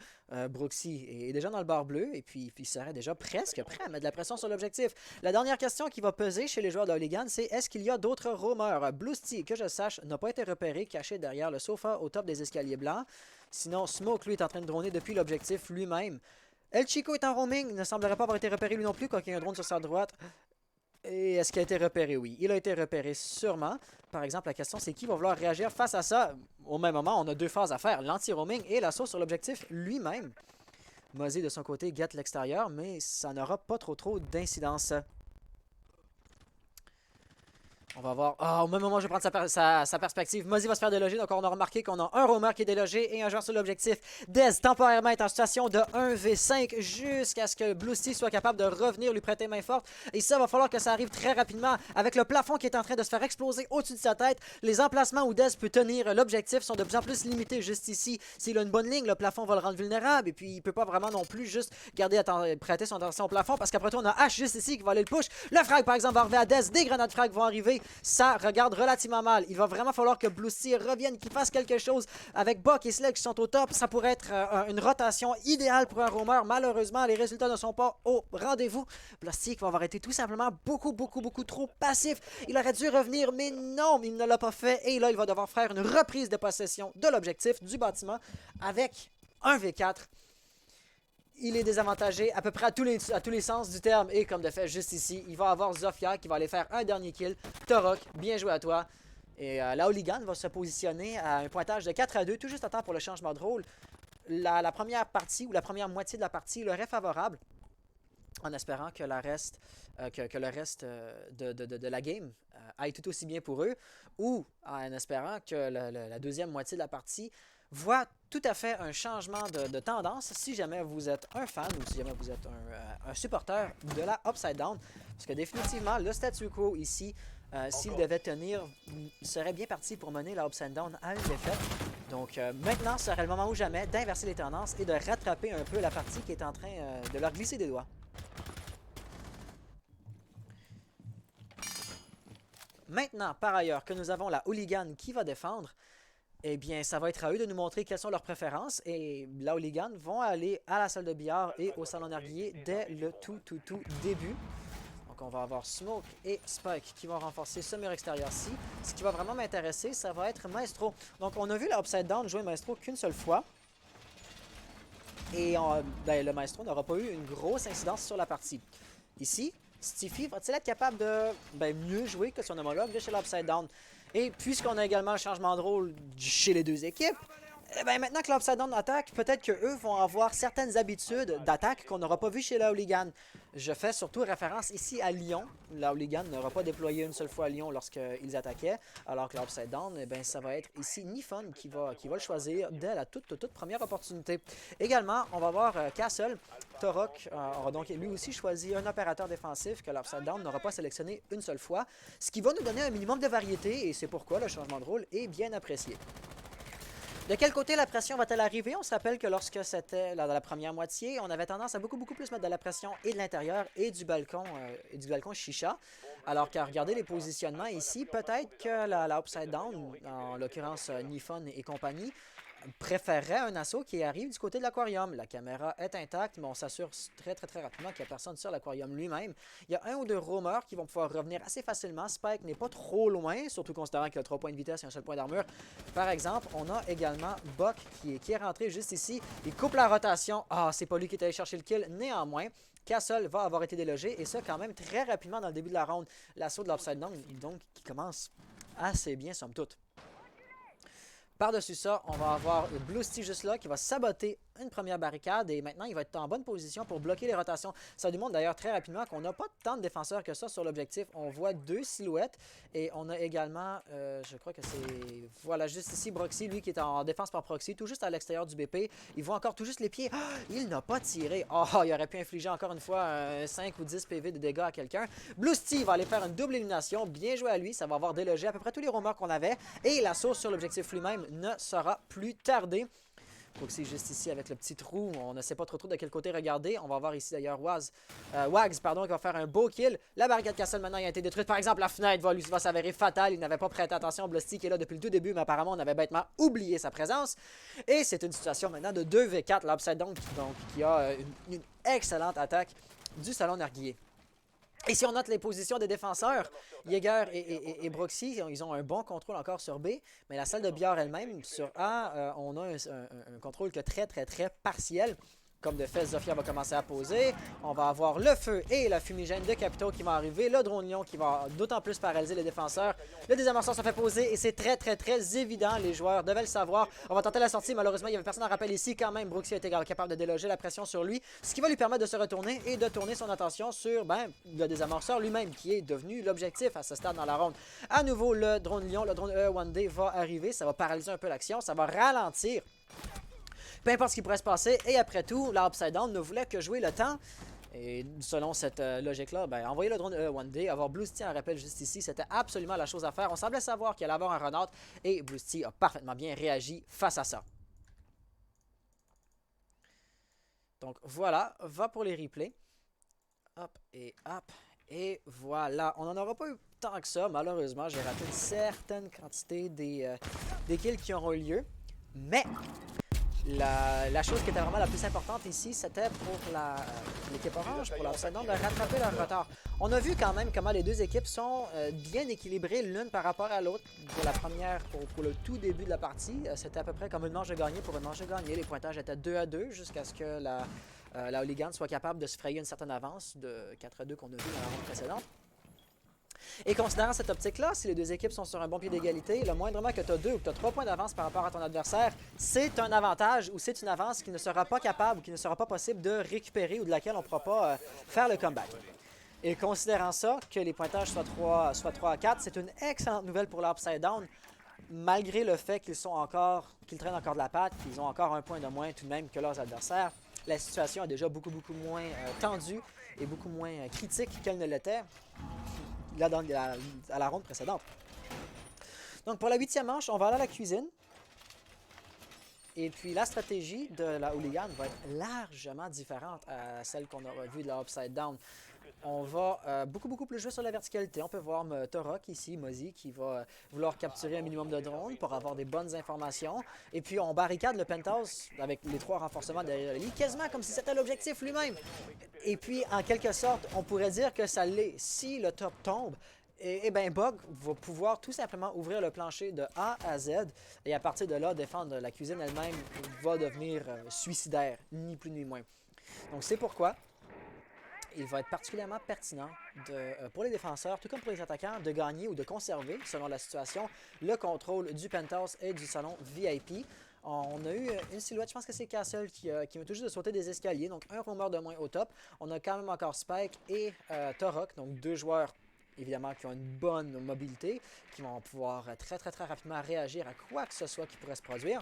Brooksy est déjà dans le bar bleu et puis il serait déjà presque prêt à mettre de la pression sur l'objectif. La dernière question qui va peser chez les joueurs de Hooligan, c'est est-ce qu'il y a d'autres roamers? Bluesty, que je sache, n'a pas été repéré, caché derrière le sofa au top des escaliers blancs. Sinon, Smoke, lui, est en train de droner depuis l'objectif lui-même. El Chico est en roaming, il ne semblerait pas avoir été repéré lui non plus, quand il y a un drone sur sa droite. Et est-ce qu'il a été repéré? Oui, il a été repéré sûrement. Par exemple, la question c'est qui va vouloir réagir face à ça? Au même moment, on a 2 phases à faire, l'anti-roaming et l'assaut sur l'objectif lui-même. Mozzie de son côté guette l'extérieur, mais ça n'aura pas trop d'incidence. On va voir. Au même moment, je vais prendre sa perspective. Mozzie va se faire déloger. Donc, on a remarqué qu'on a un roamer qui est délogé et un joueur sur l'objectif. Dez, temporairement, est en situation de 1v5 jusqu'à ce que Bluesty soit capable de revenir lui prêter main forte. Et ça, va falloir que ça arrive très rapidement. Avec le plafond qui est en train de se faire exploser au-dessus de sa tête, les emplacements où Dez peut tenir l'objectif sont de plus en plus limités juste ici. S'il a une bonne ligne, le plafond va le rendre vulnérable. Et puis, il peut pas vraiment non plus juste prêter son attention au plafond. Parce qu'après tout, on a Ash juste ici qui va aller le push. Le frag, par exemple, va arriver à Dez. Des grenades frag vont arriver. Ça regarde relativement mal. Il va vraiment falloir que Bluesty revienne, qu'il fasse quelque chose. Avec Buck et Sledge qui sont au top, ça pourrait être une rotation idéale pour un roamer. Malheureusement, les résultats ne sont pas au rendez-vous. Bluesty va avoir été tout simplement beaucoup trop passif. Il aurait dû revenir, mais non, il ne l'a pas fait. Et là, il va devoir faire une reprise de possession de l'objectif du bâtiment avec un V4. Il est désavantagé à peu près à tous les sens du terme. Et comme de fait, juste ici, il va avoir Zofia qui va aller faire un dernier kill. Torok, bien joué à toi. Et la Hooligan va se positionner à un pointage de 4-2, tout juste à temps pour le changement de rôle. La première partie, ou la première moitié de la partie, leur est favorable. En espérant que le reste de la game aille tout aussi bien pour eux. Ou en espérant que la deuxième moitié de la partie voit tout à fait un changement de tendance si jamais vous êtes un fan ou si jamais vous êtes un supporter de la Upside Down. Parce que définitivement, le statu quo ici, s'il devait tenir, serait bien parti pour mener la Upside Down à une défaite. Donc maintenant serait le moment ou jamais d'inverser les tendances et de rattraper un peu la partie qui est en train de leur glisser des doigts. Maintenant, par ailleurs, que nous avons la Hooligan qui va défendre, eh bien, ça va être à eux de nous montrer quelles sont leurs préférences. Et la Hooligan vont aller à la salle de billard et au salon narguilé dès le tout début. Donc, on va avoir Smoke et Spike qui vont renforcer ce mur extérieur-ci. Ce qui va vraiment m'intéresser, ça va être Maestro. Donc, on a vu la Upside Down jouer Maestro qu'une seule fois. Et ben, le Maestro n'aura pas eu une grosse incidence sur la partie. Ici, Stiffy va-t-il être capable de mieux jouer que son homologue de chez l'Upside Down? Et puisqu'on a également le changement de rôle chez les deux équipes, eh ben maintenant que l'Upside Down attaque, peut-être qu'eux vont avoir certaines habitudes d'attaque qu'on n'aura pas vu chez la Hooligan. Je fais surtout référence ici à Lyon. La Hooligan n'aura pas déployé une seule fois à Lyon lorsqu'ils attaquaient, alors que l'Upside Down, eh ben, ça va être ici Nifon qui va le choisir dès la toute première opportunité. Également, on va voir Castle. Torok aura donc lui aussi choisi un opérateur défensif que l'Upside Down n'aura pas sélectionné une seule fois, ce qui va nous donner un minimum de variété et c'est pourquoi le changement de rôle est bien apprécié. De quel côté la pression va-t-elle arriver? On se rappelle que lorsque c'était dans la première moitié, on avait tendance à beaucoup plus mettre de la pression et de l'intérieur et du balcon Chicha. Alors qu'à regarder les positionnements ici, peut-être que la Upside Down, en l'occurrence Nifon et compagnie, préférerait un assaut qui arrive du côté de l'aquarium. La caméra est intacte, mais on s'assure très rapidement qu'il n'y a personne sur l'aquarium lui-même. Il y a un ou deux roamers qui vont pouvoir revenir assez facilement. Spike n'est pas trop loin, surtout considérant qu'il a 3 points de vitesse et un seul point d'armure. Par exemple, on a également Buck qui est rentré juste ici. Il coupe la rotation. Ah, c'est pas lui qui est allé chercher le kill. Néanmoins, Castle va avoir été délogé et ça quand même très rapidement dans le début de la ronde. L'assaut de l'Upside Down, donc, qui commence assez bien somme toute. Par-dessus ça, on va avoir Bluesty juste là qui va saboter une première barricade et maintenant il va être en bonne position pour bloquer les rotations. Ça nous montre d'ailleurs très rapidement qu'on n'a pas tant de défenseurs que ça sur l'objectif. On voit 2 silhouettes et on a également, je crois que c'est, voilà, juste ici Broxy, lui qui est en défense par proxy, tout juste à l'extérieur du BP. Il voit encore tout juste les pieds. Ah, il n'a pas tiré. Oh, il aurait pu infliger encore une fois 5 ou 10 PV de dégâts à quelqu'un. Bluesty va aller faire une double élimination. Bien joué à lui, ça va avoir délogé à peu près tous les roamers qu'on avait et l'assaut sur l'objectif lui-même ne sera plus tardé. Proxy juste ici avec le petit trou, on ne sait pas trop de quel côté regarder. On va voir ici d'ailleurs Wags qui va faire un beau kill. La barricade Castle maintenant a été détruite. Par exemple, la fenêtre va s'avérer fatale. Il n'avait pas prêté attention. Blusty qui est là depuis le tout début, mais apparemment on avait bêtement oublié sa présence. Et c'est une situation maintenant de 2v4. L'Upside Down qui a une excellente attaque du salon narguilé. Ici, on note les positions des défenseurs. Jaeger et Broxy, ils ont un bon contrôle encore sur B, mais la salle de billard elle-même, sur A, on a un contrôle que très partiel. Comme de fait, Zofia va commencer à poser. On va avoir le feu et la fumigène de Capito qui va arriver. Le drone lion qui va d'autant plus paralyser les défenseurs. Le désamorceur se fait poser et c'est très évident. Les joueurs devaient le savoir. On va tenter la sortie. Malheureusement, il n'y avait personne en rappel ici. Quand même, Broxy a été capable de déloger la pression sur lui. Ce qui va lui permettre de se retourner et de tourner son attention sur le désamorceur lui-même qui est devenu l'objectif à ce stade dans la ronde. À nouveau, le drone lion, le drone E1D va arriver. Ça va paralyser un peu l'action. Ça va ralentir peu importe ce qui pourrait se passer, et après tout, la Upside Down ne voulait que jouer le temps. Et selon cette logique-là, envoyer le drone E1D, avoir Bluesty en rappel juste ici, c'était absolument la chose à faire. On semblait savoir qu'il allait avoir un run-out, et Bluesty a parfaitement bien réagi face à ça. Donc voilà, va pour les replays. Hop, et voilà. On n'en aura pas eu tant que ça, malheureusement. J'ai raté une certaine quantité des kills qui auront eu lieu. Mais la chose qui était vraiment la plus importante ici, c'était pour l'équipe orange, pour l'Upside Down, de rattraper leur retard. On a vu quand même comment les deux équipes sont bien équilibrées l'une par rapport à l'autre. Pour la première, pour le tout début de la partie, c'était à peu près comme une manche de gagné pour une manche de gagné. Les pointages étaient 2-2 jusqu'à ce que la Hooligan soit capable de se frayer une certaine avance de 4-2 qu'on a vu dans la ronde précédente. Et considérant cette optique-là, si les deux équipes sont sur un bon pied d'égalité, le moindrement que tu as 2 ou que tu as 3 points d'avance par rapport à ton adversaire, c'est un avantage ou c'est une avance qui ne sera pas capable ou qui ne sera pas possible de récupérer ou de laquelle on ne pourra pas faire le comeback. Et considérant ça, que les pointages soient 3 à 4, c'est une excellente nouvelle pour l'Upside Down, malgré le fait qu'ils traînent encore de la patte, qu'ils ont encore un point de moins tout de même que leurs adversaires. La situation est déjà beaucoup moins tendue et beaucoup moins critique qu'elle ne l'était là à la ronde précédente. Donc pour la 8e manche, on va aller à la cuisine. Et puis la stratégie de la Hooligan va être largement différente à celle qu'on aura vue de la Upside Down. On va beaucoup plus jouer sur la verticalité. On peut voir Torok ici, Mozzie, qui va vouloir capturer un minimum de drones pour avoir des bonnes informations. Et puis on barricade le penthouse avec les 3 renforcements derrière lui, quasiment comme si c'était l'objectif lui-même. Et puis en quelque sorte, on pourrait dire que ça l'est. Si le top tombe, et bien Bug va pouvoir tout simplement ouvrir le plancher de A à Z et à partir de là, défendre la cuisine elle-même va devenir suicidaire, ni plus ni moins. Donc c'est pourquoi il va être particulièrement pertinent pour les défenseurs, tout comme pour les attaquants, de gagner ou de conserver, selon la situation, le contrôle du penthouse et du salon VIP. On a eu une silhouette, je pense que c'est Castle qui vient tout juste de sauter des escaliers, donc un roamer de moins au top. On a quand même encore Spike et Torok, donc 2 joueurs évidemment qui ont une bonne mobilité, qui vont pouvoir très rapidement réagir à quoi que ce soit qui pourrait se produire.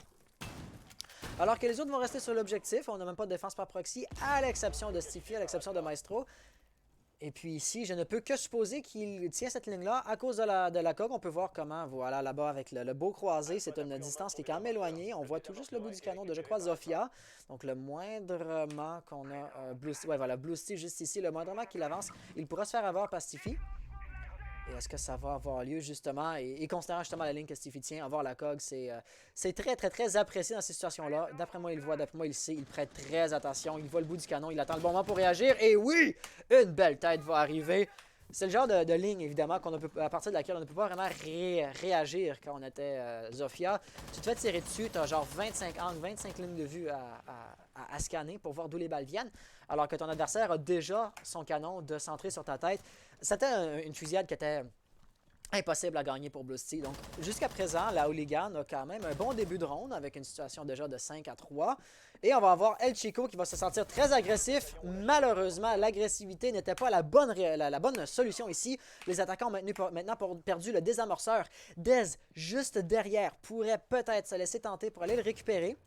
Alors que les autres vont rester sur l'objectif, on n'a même pas de défense par proxy, à l'exception de Stiffy, à l'exception de Maestro. Et puis ici, je ne peux que supposer qu'il tient cette ligne-là à cause de la coque. On peut voir comment, voilà, là-bas avec le beau croisé, c'est une distance qui est quand même éloignée. On voit tout juste le bout du canon de, je crois, Zofia. Donc le moindrement qu'on a Bluesty, ouais, voilà, Bluesty juste ici, le moindrement qu'il avance, il pourra se faire avoir par Stiffy. Et est-ce que ça va avoir lieu justement, et considérant justement la ligne que Stiffy tient, avoir la COG, c'est très apprécié dans ces situations-là. D'après moi, il voit, d'après moi, il sait, il prête très attention, il voit le bout du canon, il attend le bon moment pour réagir, et oui, une belle tête va arriver. C'est le genre de ligne, évidemment, à partir de laquelle on ne peut pas vraiment réagir quand on était Zofia. Tu te fais tirer dessus, tu as genre 25 angles, 25 lignes de vue à scanner pour voir d'où les balles viennent, alors que ton adversaire a déjà son canon de centrer sur ta tête. C'était une fusillade qui était impossible à gagner pour Bluesty. Donc, jusqu'à présent, la Hooligan a quand même un bon début de ronde avec une situation déjà de 5-3. Et on va avoir El Chico qui va se sentir très agressif. Malheureusement, l'agressivité n'était pas la bonne solution ici. Les attaquants ont maintenant perdu le désamorceur. Dez, juste derrière, pourrait peut-être se laisser tenter pour aller le récupérer.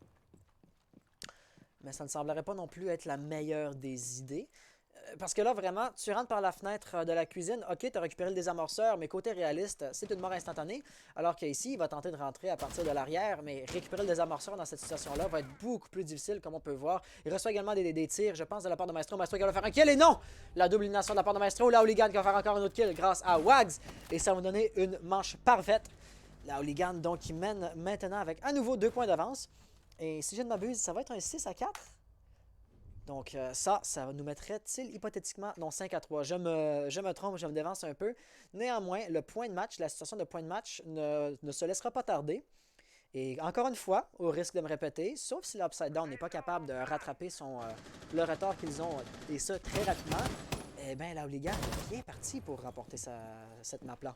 Mais ça ne semblerait pas non plus être la meilleure des idées. Parce que là, vraiment, tu rentres par la fenêtre de la cuisine, ok, tu as récupéré le désamorceur, mais côté réaliste, c'est une mort instantanée. Alors qu'ici, il va tenter de rentrer à partir de l'arrière, mais récupérer le désamorceur dans cette situation-là va être beaucoup plus difficile, comme on peut voir. Il reçoit également des tirs, je pense, de la part de Maestro. Maestro qui va faire un kill, et non! La double élimination de la part de Maestro. La Hooligan qui va faire encore un autre kill grâce à Wags. Et ça va donner une manche parfaite. La Hooligan, donc, qui mène maintenant avec à nouveau 2 points d'avance. Et si je ne m'abuse, ça va être un 6-4. Donc ça nous mettrait-il hypothétiquement, non, 5-3. Je me trompe, je me dévance un peu. Néanmoins, le point de match, la situation de point de match ne se laissera pas tarder. Et encore une fois, au risque de me répéter, sauf si l'Upside Down n'est pas capable de rattraper le retard qu'ils ont, et ça très rapidement, eh bien la Hooligan est bien partie pour remporter cette map-là.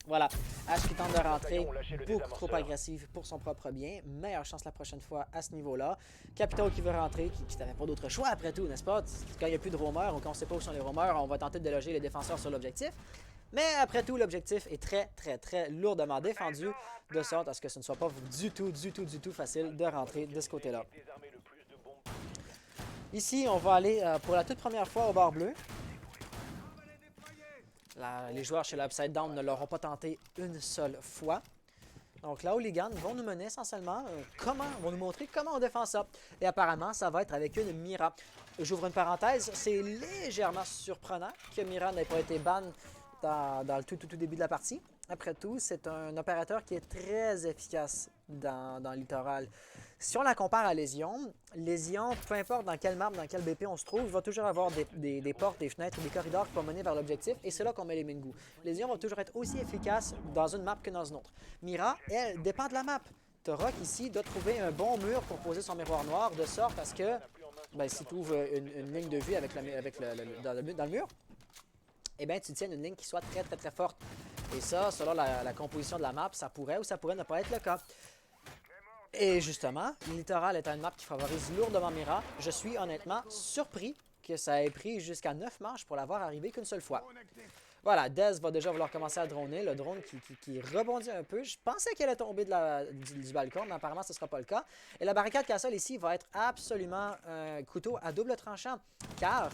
Voilà, Ash qui tente de rentrer, beaucoup trop agressive pour son propre bien. Meilleure chance la prochaine fois à ce niveau-là. Capito qui veut rentrer, qui n'avait pas d'autre choix après tout, n'est-ce pas? Quand il n'y a plus de roamers ou quand on ne sait pas où sont les roamers, on va tenter de déloger les défenseurs sur l'objectif. Mais après tout, l'objectif est très lourdement défendu, de sorte à ce que ce ne soit pas du tout facile de rentrer de ce côté-là. Ici, on va aller pour la toute première fois au bar bleu. Les joueurs chez l'Upside Down ne l'auront pas tenté une seule fois. Donc la Hooligan vont nous mener essentiellement vont nous montrer comment on défend ça. Et apparemment, ça va être avec une Mira. J'ouvre une parenthèse, c'est légèrement surprenant que Mira n'ait pas été ban dans le tout début de la partie. Après tout, c'est un opérateur qui est très efficace dans le littoral. Si on la compare à Lésion, peu importe dans quelle map, dans quel BP on se trouve, il va toujours avoir des portes, des fenêtres ou des corridors qui vont mener vers l'objectif, et c'est là qu'on met les Mingu. Lésion va toujours être aussi efficace dans une map que dans une autre. Mira, elle, dépend de la map. Torok ici doit trouver un bon mur pour poser son miroir noir, de sorte à ce que, si tu ouvres une ligne de vue dans le mur, eh bien, tu tiens une ligne qui soit très forte. Et ça, selon la composition de la map, ça pourrait ou ça pourrait ne pas être le cas. Et justement, le littoral étant une map qui favorise lourdement Mira, je suis honnêtement surpris que ça ait pris jusqu'à 9 manches pour l'avoir arrivé qu'une seule fois. Voilà, Dez va déjà vouloir commencer à droner, le drone qui rebondit un peu. Je pensais qu'elle allait tomber du balcon, mais apparemment ce ne sera pas le cas. Et la barricade Castle ici va être absolument un couteau à double tranchant, car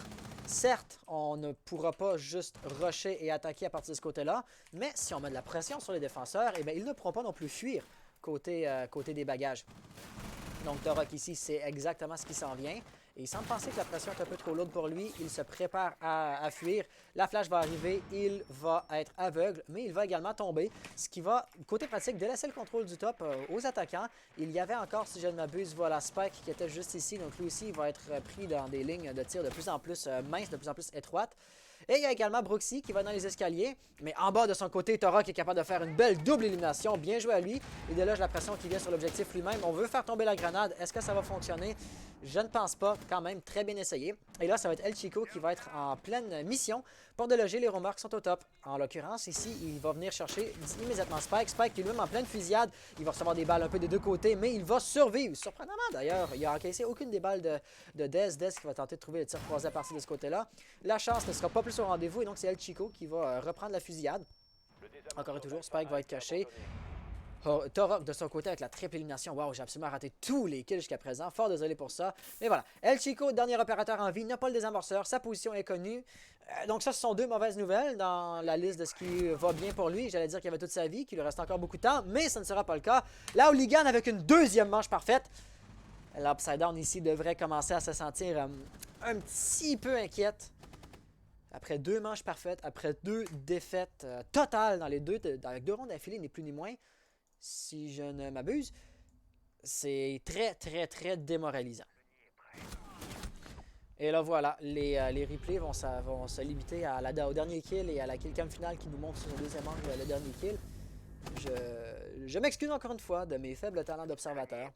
certes, on ne pourra pas juste rusher et attaquer à partir de ce côté-là, mais si on met de la pression sur les défenseurs, eh bien, ils ne pourront pas non plus fuir. côté des bagages. Donc Torok ici, c'est exactement ce qui s'en vient. Et il semble penser que la pression est un peu trop lourde pour lui. Il se prépare à fuir. La flash va arriver. Il va être aveugle, mais il va également tomber. Ce qui va, côté pratique, délaisser le contrôle du top aux attaquants. Il y avait encore, si je ne m'abuse, voilà Spike qui était juste ici. Donc lui aussi, il va être pris dans des lignes de tir de plus en plus minces, de plus en plus étroites. Et il y a également Brooksy qui va dans les escaliers. Mais en bas de son côté, Torok est capable de faire une belle double élimination. Bien joué à lui. Il déloge la pression qui vient sur l'objectif lui-même. On veut faire tomber la grenade. Est-ce que ça va fonctionner? Je ne pense pas. Quand même, très bien essayé. Et là, ça va être El Chico qui va être en pleine mission pour déloger les roamers qui sont au top. En l'occurrence, ici, il va venir chercher immédiatement Spike. Spike qui est lui-même en pleine fusillade. Il va recevoir des balles un peu des deux côtés, mais il va survivre. Surprenamment d'ailleurs, il a encaissé aucune des balles de Dez. Dez qui va tenter de trouver le tir croisé à partir de ce côté-là. La chance ne sera pas plus au rendez-vous et donc c'est El Chico qui va reprendre la fusillade. Encore et toujours, Spike va être caché. Torok de son côté avec la triple élimination. Waouh, j'ai absolument raté tous les kills jusqu'à présent. Fort désolé pour ça. Mais voilà, El Chico, dernier opérateur en vie, n'a pas le désamorceur. Sa position est connue. Donc ça, ce sont deux mauvaises nouvelles dans la liste de ce qui va bien pour lui. J'allais dire qu'il avait toute sa vie, qu'il lui reste encore beaucoup de temps, mais ce ne sera pas le cas. La Hooligan avec une deuxième manche parfaite. L'Upside Down ici devrait commencer à se sentir un petit peu inquiète. Après deux manches parfaites, après deux défaites totales dans les avec deux rondes d'affilée, ni plus ni moins, si je ne m'abuse, c'est très, très, très démoralisant. Et là, voilà, les replays vont se limiter au dernier kill et à la killcam finale qui nous montre sur le deuxième angle le dernier kill. Je m'excuse encore une fois de mes faibles talents d'observateur.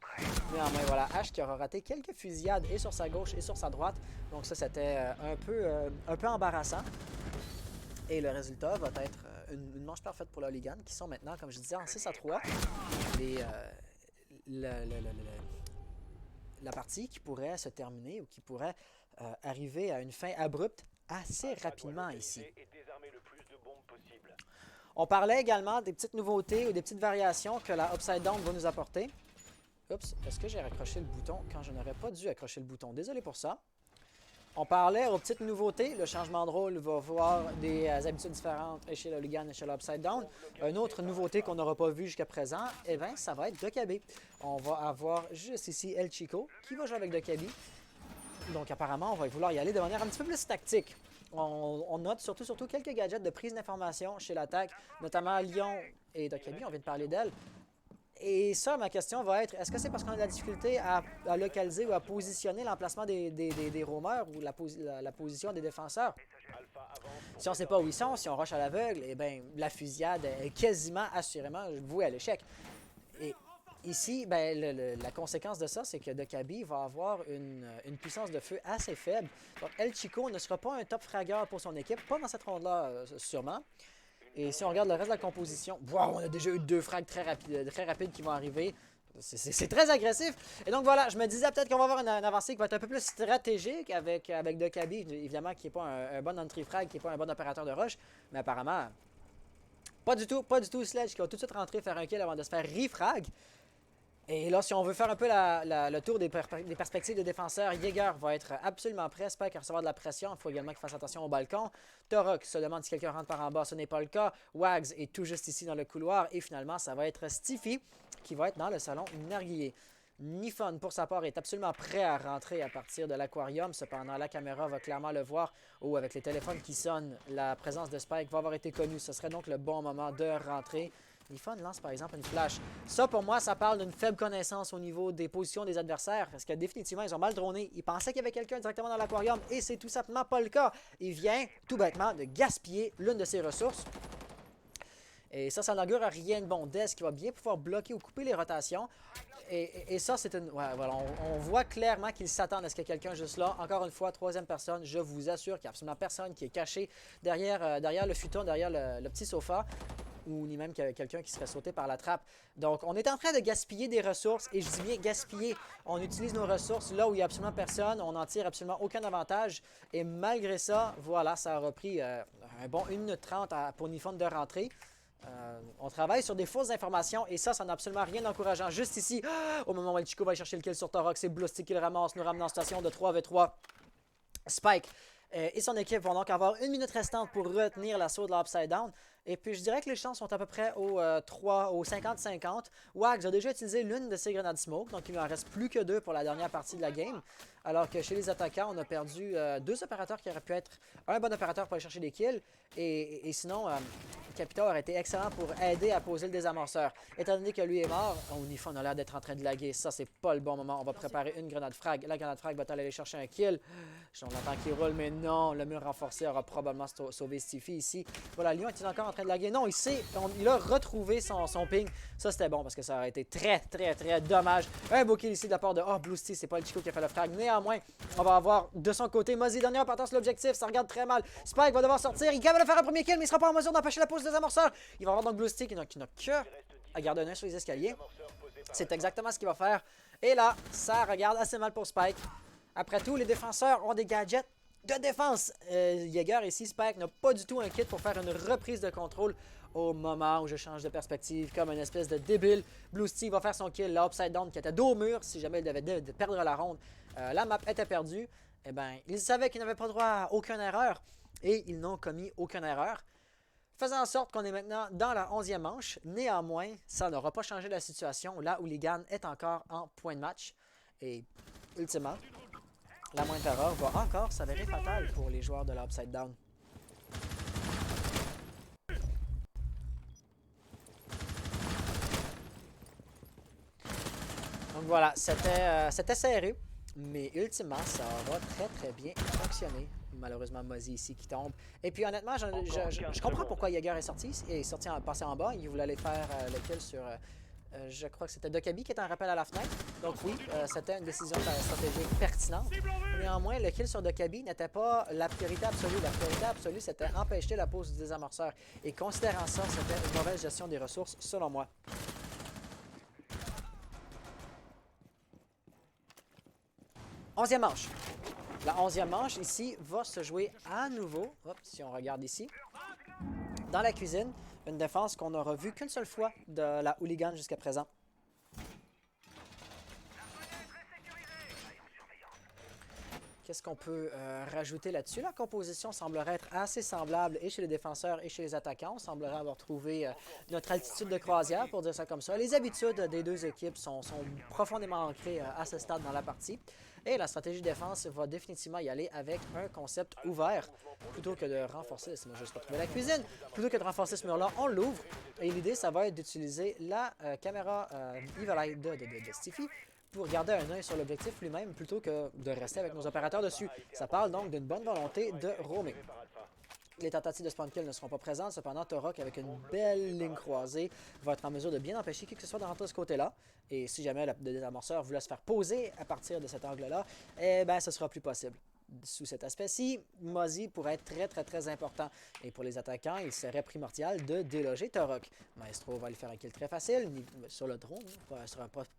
Néanmoins, voilà, Ash qui aura raté quelques fusillades et sur sa gauche et sur sa droite. Donc ça, c'était un peu embarrassant. Et le résultat va être une manche parfaite pour la Hooligan, qui sont maintenant, comme je disais, en 6-3. La partie qui pourrait se terminer ou qui pourrait arriver à une fin abrupte assez rapidement ici. On parlait également des petites nouveautés ou des petites variations que la Upside Down va nous apporter. Oups, est-ce que j'ai raccroché le bouton quand je n'aurais pas dû accrocher le bouton? Désolé pour ça. On parlait aux petites nouveautés. Le changement de rôle va voir des habitudes différentes chez le Hooligan et chez l'Upside Down. Une autre nouveauté qu'on n'aura pas vue jusqu'à présent, eh bien, ça va être Dokkaebi. On va avoir juste ici El Chico qui va jouer avec Dokkaebi. Donc apparemment, on va vouloir y aller de manière un petit peu plus tactique. On note surtout quelques gadgets de prise d'information chez l'attaque, notamment Lyon et Dokkaebi, on vient de parler d'elle. Et ça, ma question va être, est-ce que c'est parce qu'on a de la difficulté à localiser ou à positionner l'emplacement des roamers ou la position des défenseurs? Si on ne sait pas où ils sont, si on rush à l'aveugle, eh bien, la fusillade est quasiment assurément vouée à l'échec. Et ici, ben, la conséquence de ça, c'est que Dokkaebi va avoir une puissance de feu assez faible. Donc, El Chico ne sera pas un top fragueur pour son équipe, pas dans cette ronde-là, sûrement. Et si on regarde le reste de la composition, wow, on a déjà eu deux frags très rapides qui vont arriver. C'est très agressif. Et donc voilà, je me disais peut-être qu'on va avoir une avancée qui va être un peu plus stratégique avec Dokkaebi, évidemment, qui n'est pas un bon entry frag, qui n'est pas un bon opérateur de rush. Mais apparemment, pas du tout Sledge qui va tout de suite rentrer faire un kill avant de se faire refrag. Et là, si on veut faire un peu le tour des perspectives des défenseurs, Jaeger va être absolument prêt. Spike à recevoir de la pression. Il faut également qu'il fasse attention au balcon. Torok se demande si quelqu'un rentre par en bas. Ce n'est pas le cas. Wags est tout juste ici dans le couloir. Et finalement, ça va être Stiffy qui va être dans le salon narguillé. Nifon, pour sa part, est absolument prêt à rentrer à partir de l'aquarium. Cependant, la caméra va clairement le voir. Oh, avec les téléphones qui sonnent, la présence de Spike va avoir été connue. Ce serait donc le bon moment de rentrer. Nifon lance par exemple une flash. Ça, pour moi, ça parle d'une faible connaissance au niveau des positions des adversaires. Parce que définitivement, ils ont mal droné. Ils pensaient qu'il y avait quelqu'un directement dans l'aquarium. Et c'est tout simplement pas le cas. Il vient, tout bêtement, de gaspiller l'une de ses ressources. Et ça n'augure rien de bon. Dez qui va bien pouvoir bloquer ou couper les rotations. Et ça, c'est une... Ouais, voilà, on voit clairement qu'ils s'attendent à ce qu'il y ait quelqu'un juste là. Encore une fois, troisième personne, je vous assure qu'il n'y a absolument personne qui est caché derrière le futon, derrière le petit sofa. Ou ni même quelqu'un qui serait sauté par la trappe. Donc, on est en train de gaspiller des ressources. Et je dis bien gaspiller. On utilise nos ressources là où il n'y a absolument personne. On n'en tire absolument aucun avantage. Et malgré ça, voilà, ça aura pris un bon 1 minute 30 pour Nifon de rentrer. On travaille sur des fausses informations et ça n'a absolument rien d'encourageant. Juste ici, au moment où El Chico va chercher le kill sur Torok, c'est Blusty qui le ramasse, nous ramenant en station de 3v3. Spike Et son équipe vont donc avoir 1 minute restante pour retenir l'assaut de l'Upside Down. Et puis je dirais que les chances sont à peu près au 50-50. Wags a déjà utilisé l'une de ses grenades smoke, donc il ne en reste plus que 2 pour la dernière partie de la game. Alors que chez les attaquants, on a perdu 2 opérateurs qui auraient pu être un bon opérateur pour aller chercher des kills. Et sinon, Capita aurait été excellent pour aider à poser le désamorceur. Étant donné que lui est mort, Nifon a l'air d'être en train de laguer. Ça, c'est pas le bon moment. On va préparer une grenade frag. La grenade frag va aller chercher un kill. On attend qu'il roule, mais non. Le mur renforcé aura probablement sauvé Stiffy ici. Voilà, Lyon est encore en train de laguer. Non, il a retrouvé son ping. Ça, c'était bon parce que ça aurait été très dommage. Un beau kill ici de la part de Blue Steel. C'est pas le Chico qui a fait le frag. Néanmoins, on va avoir de son côté Mozzie, dernière partance l'objectif. Ça regarde très mal. Spike va devoir sortir. Il est capable de faire un premier kill, mais il sera pas en mesure d'empêcher la pose des amorceurs. Il va avoir donc Blue Steel qui n'a que à garder un œil sur les escaliers. C'est exactement ce qu'il va faire. Et là, ça regarde assez mal pour Spike. Après tout, les défenseurs ont des gadgets de défense. Jaeger ici, Spike n'a pas du tout un kit pour faire une reprise de contrôle au moment où je change de perspective comme une espèce de débile. Blue Steel va faire son kill, l'Upside Down qui était dos au mur si jamais il devait perdre la ronde. La map était perdue. Eh bien, ils savaient qu'ils n'avaient pas droit à aucune erreur et ils n'ont commis aucune erreur. Faisant en sorte qu'on est maintenant dans la 11e manche. Néanmoins, ça n'aura pas changé la situation là où Ligan est encore en point de match. Et ultimement, la moindre erreur va encore s'avérer fatale pour les joueurs de l'Upside Down. Donc voilà, c'était serré, mais ultimement, ça aura très bien fonctionné. Malheureusement, Mozzie ici qui tombe. Et puis honnêtement, je comprends pourquoi Jaeger est sorti passé en bas. Il voulait aller faire le kill sur... je crois que c'était Dokkaebi qui était en rappel à la fenêtre. Donc oui, c'était une décision stratégique pertinente. Néanmoins, le kill sur Dokkaebi n'était pas la priorité absolue. La priorité absolue, c'était empêcher la pose du désamorceur. Et considérant ça, c'était une mauvaise gestion des ressources, selon moi. Onzième manche. La 11e manche, ici, va se jouer à nouveau, si on regarde ici, dans la cuisine, une défense qu'on n'aura vue qu'une seule fois de la Hooligan jusqu'à présent. Qu'est-ce qu'on peut rajouter là-dessus? La composition semblerait être assez semblable et chez les défenseurs et chez les attaquants. On semblerait avoir trouvé notre altitude de croisière, pour dire ça comme ça. Les habitudes des deux équipes sont profondément ancrées à ce stade dans la partie. Et la stratégie de défense va définitivement y aller avec un concept ouvert. Plutôt que de renforcer, laissez-moi juste retrouver la cuisine, plutôt que de renforcer ce mur-là, on l'ouvre. Et l'idée, ça va être d'utiliser la caméra Evil Eye de Stiffy pour garder un œil sur l'objectif lui-même plutôt que de rester avec nos opérateurs dessus. Ça parle donc d'une bonne volonté de roamer. Les tentatives de spawn kill ne seront pas présentes, cependant Torok avec une belle ligne croisée va être en mesure de bien empêcher qui que ce soit de rentrer de ce côté-là. Et si jamais le désamorceur voulait se faire poser à partir de cet angle-là, eh bien ce sera plus possible. Sous cet aspect-ci, Mozzie pourrait être très important. Et pour les attaquants, il serait primordial de déloger Torok. Maestro va lui faire un kill très facile, sur le drone,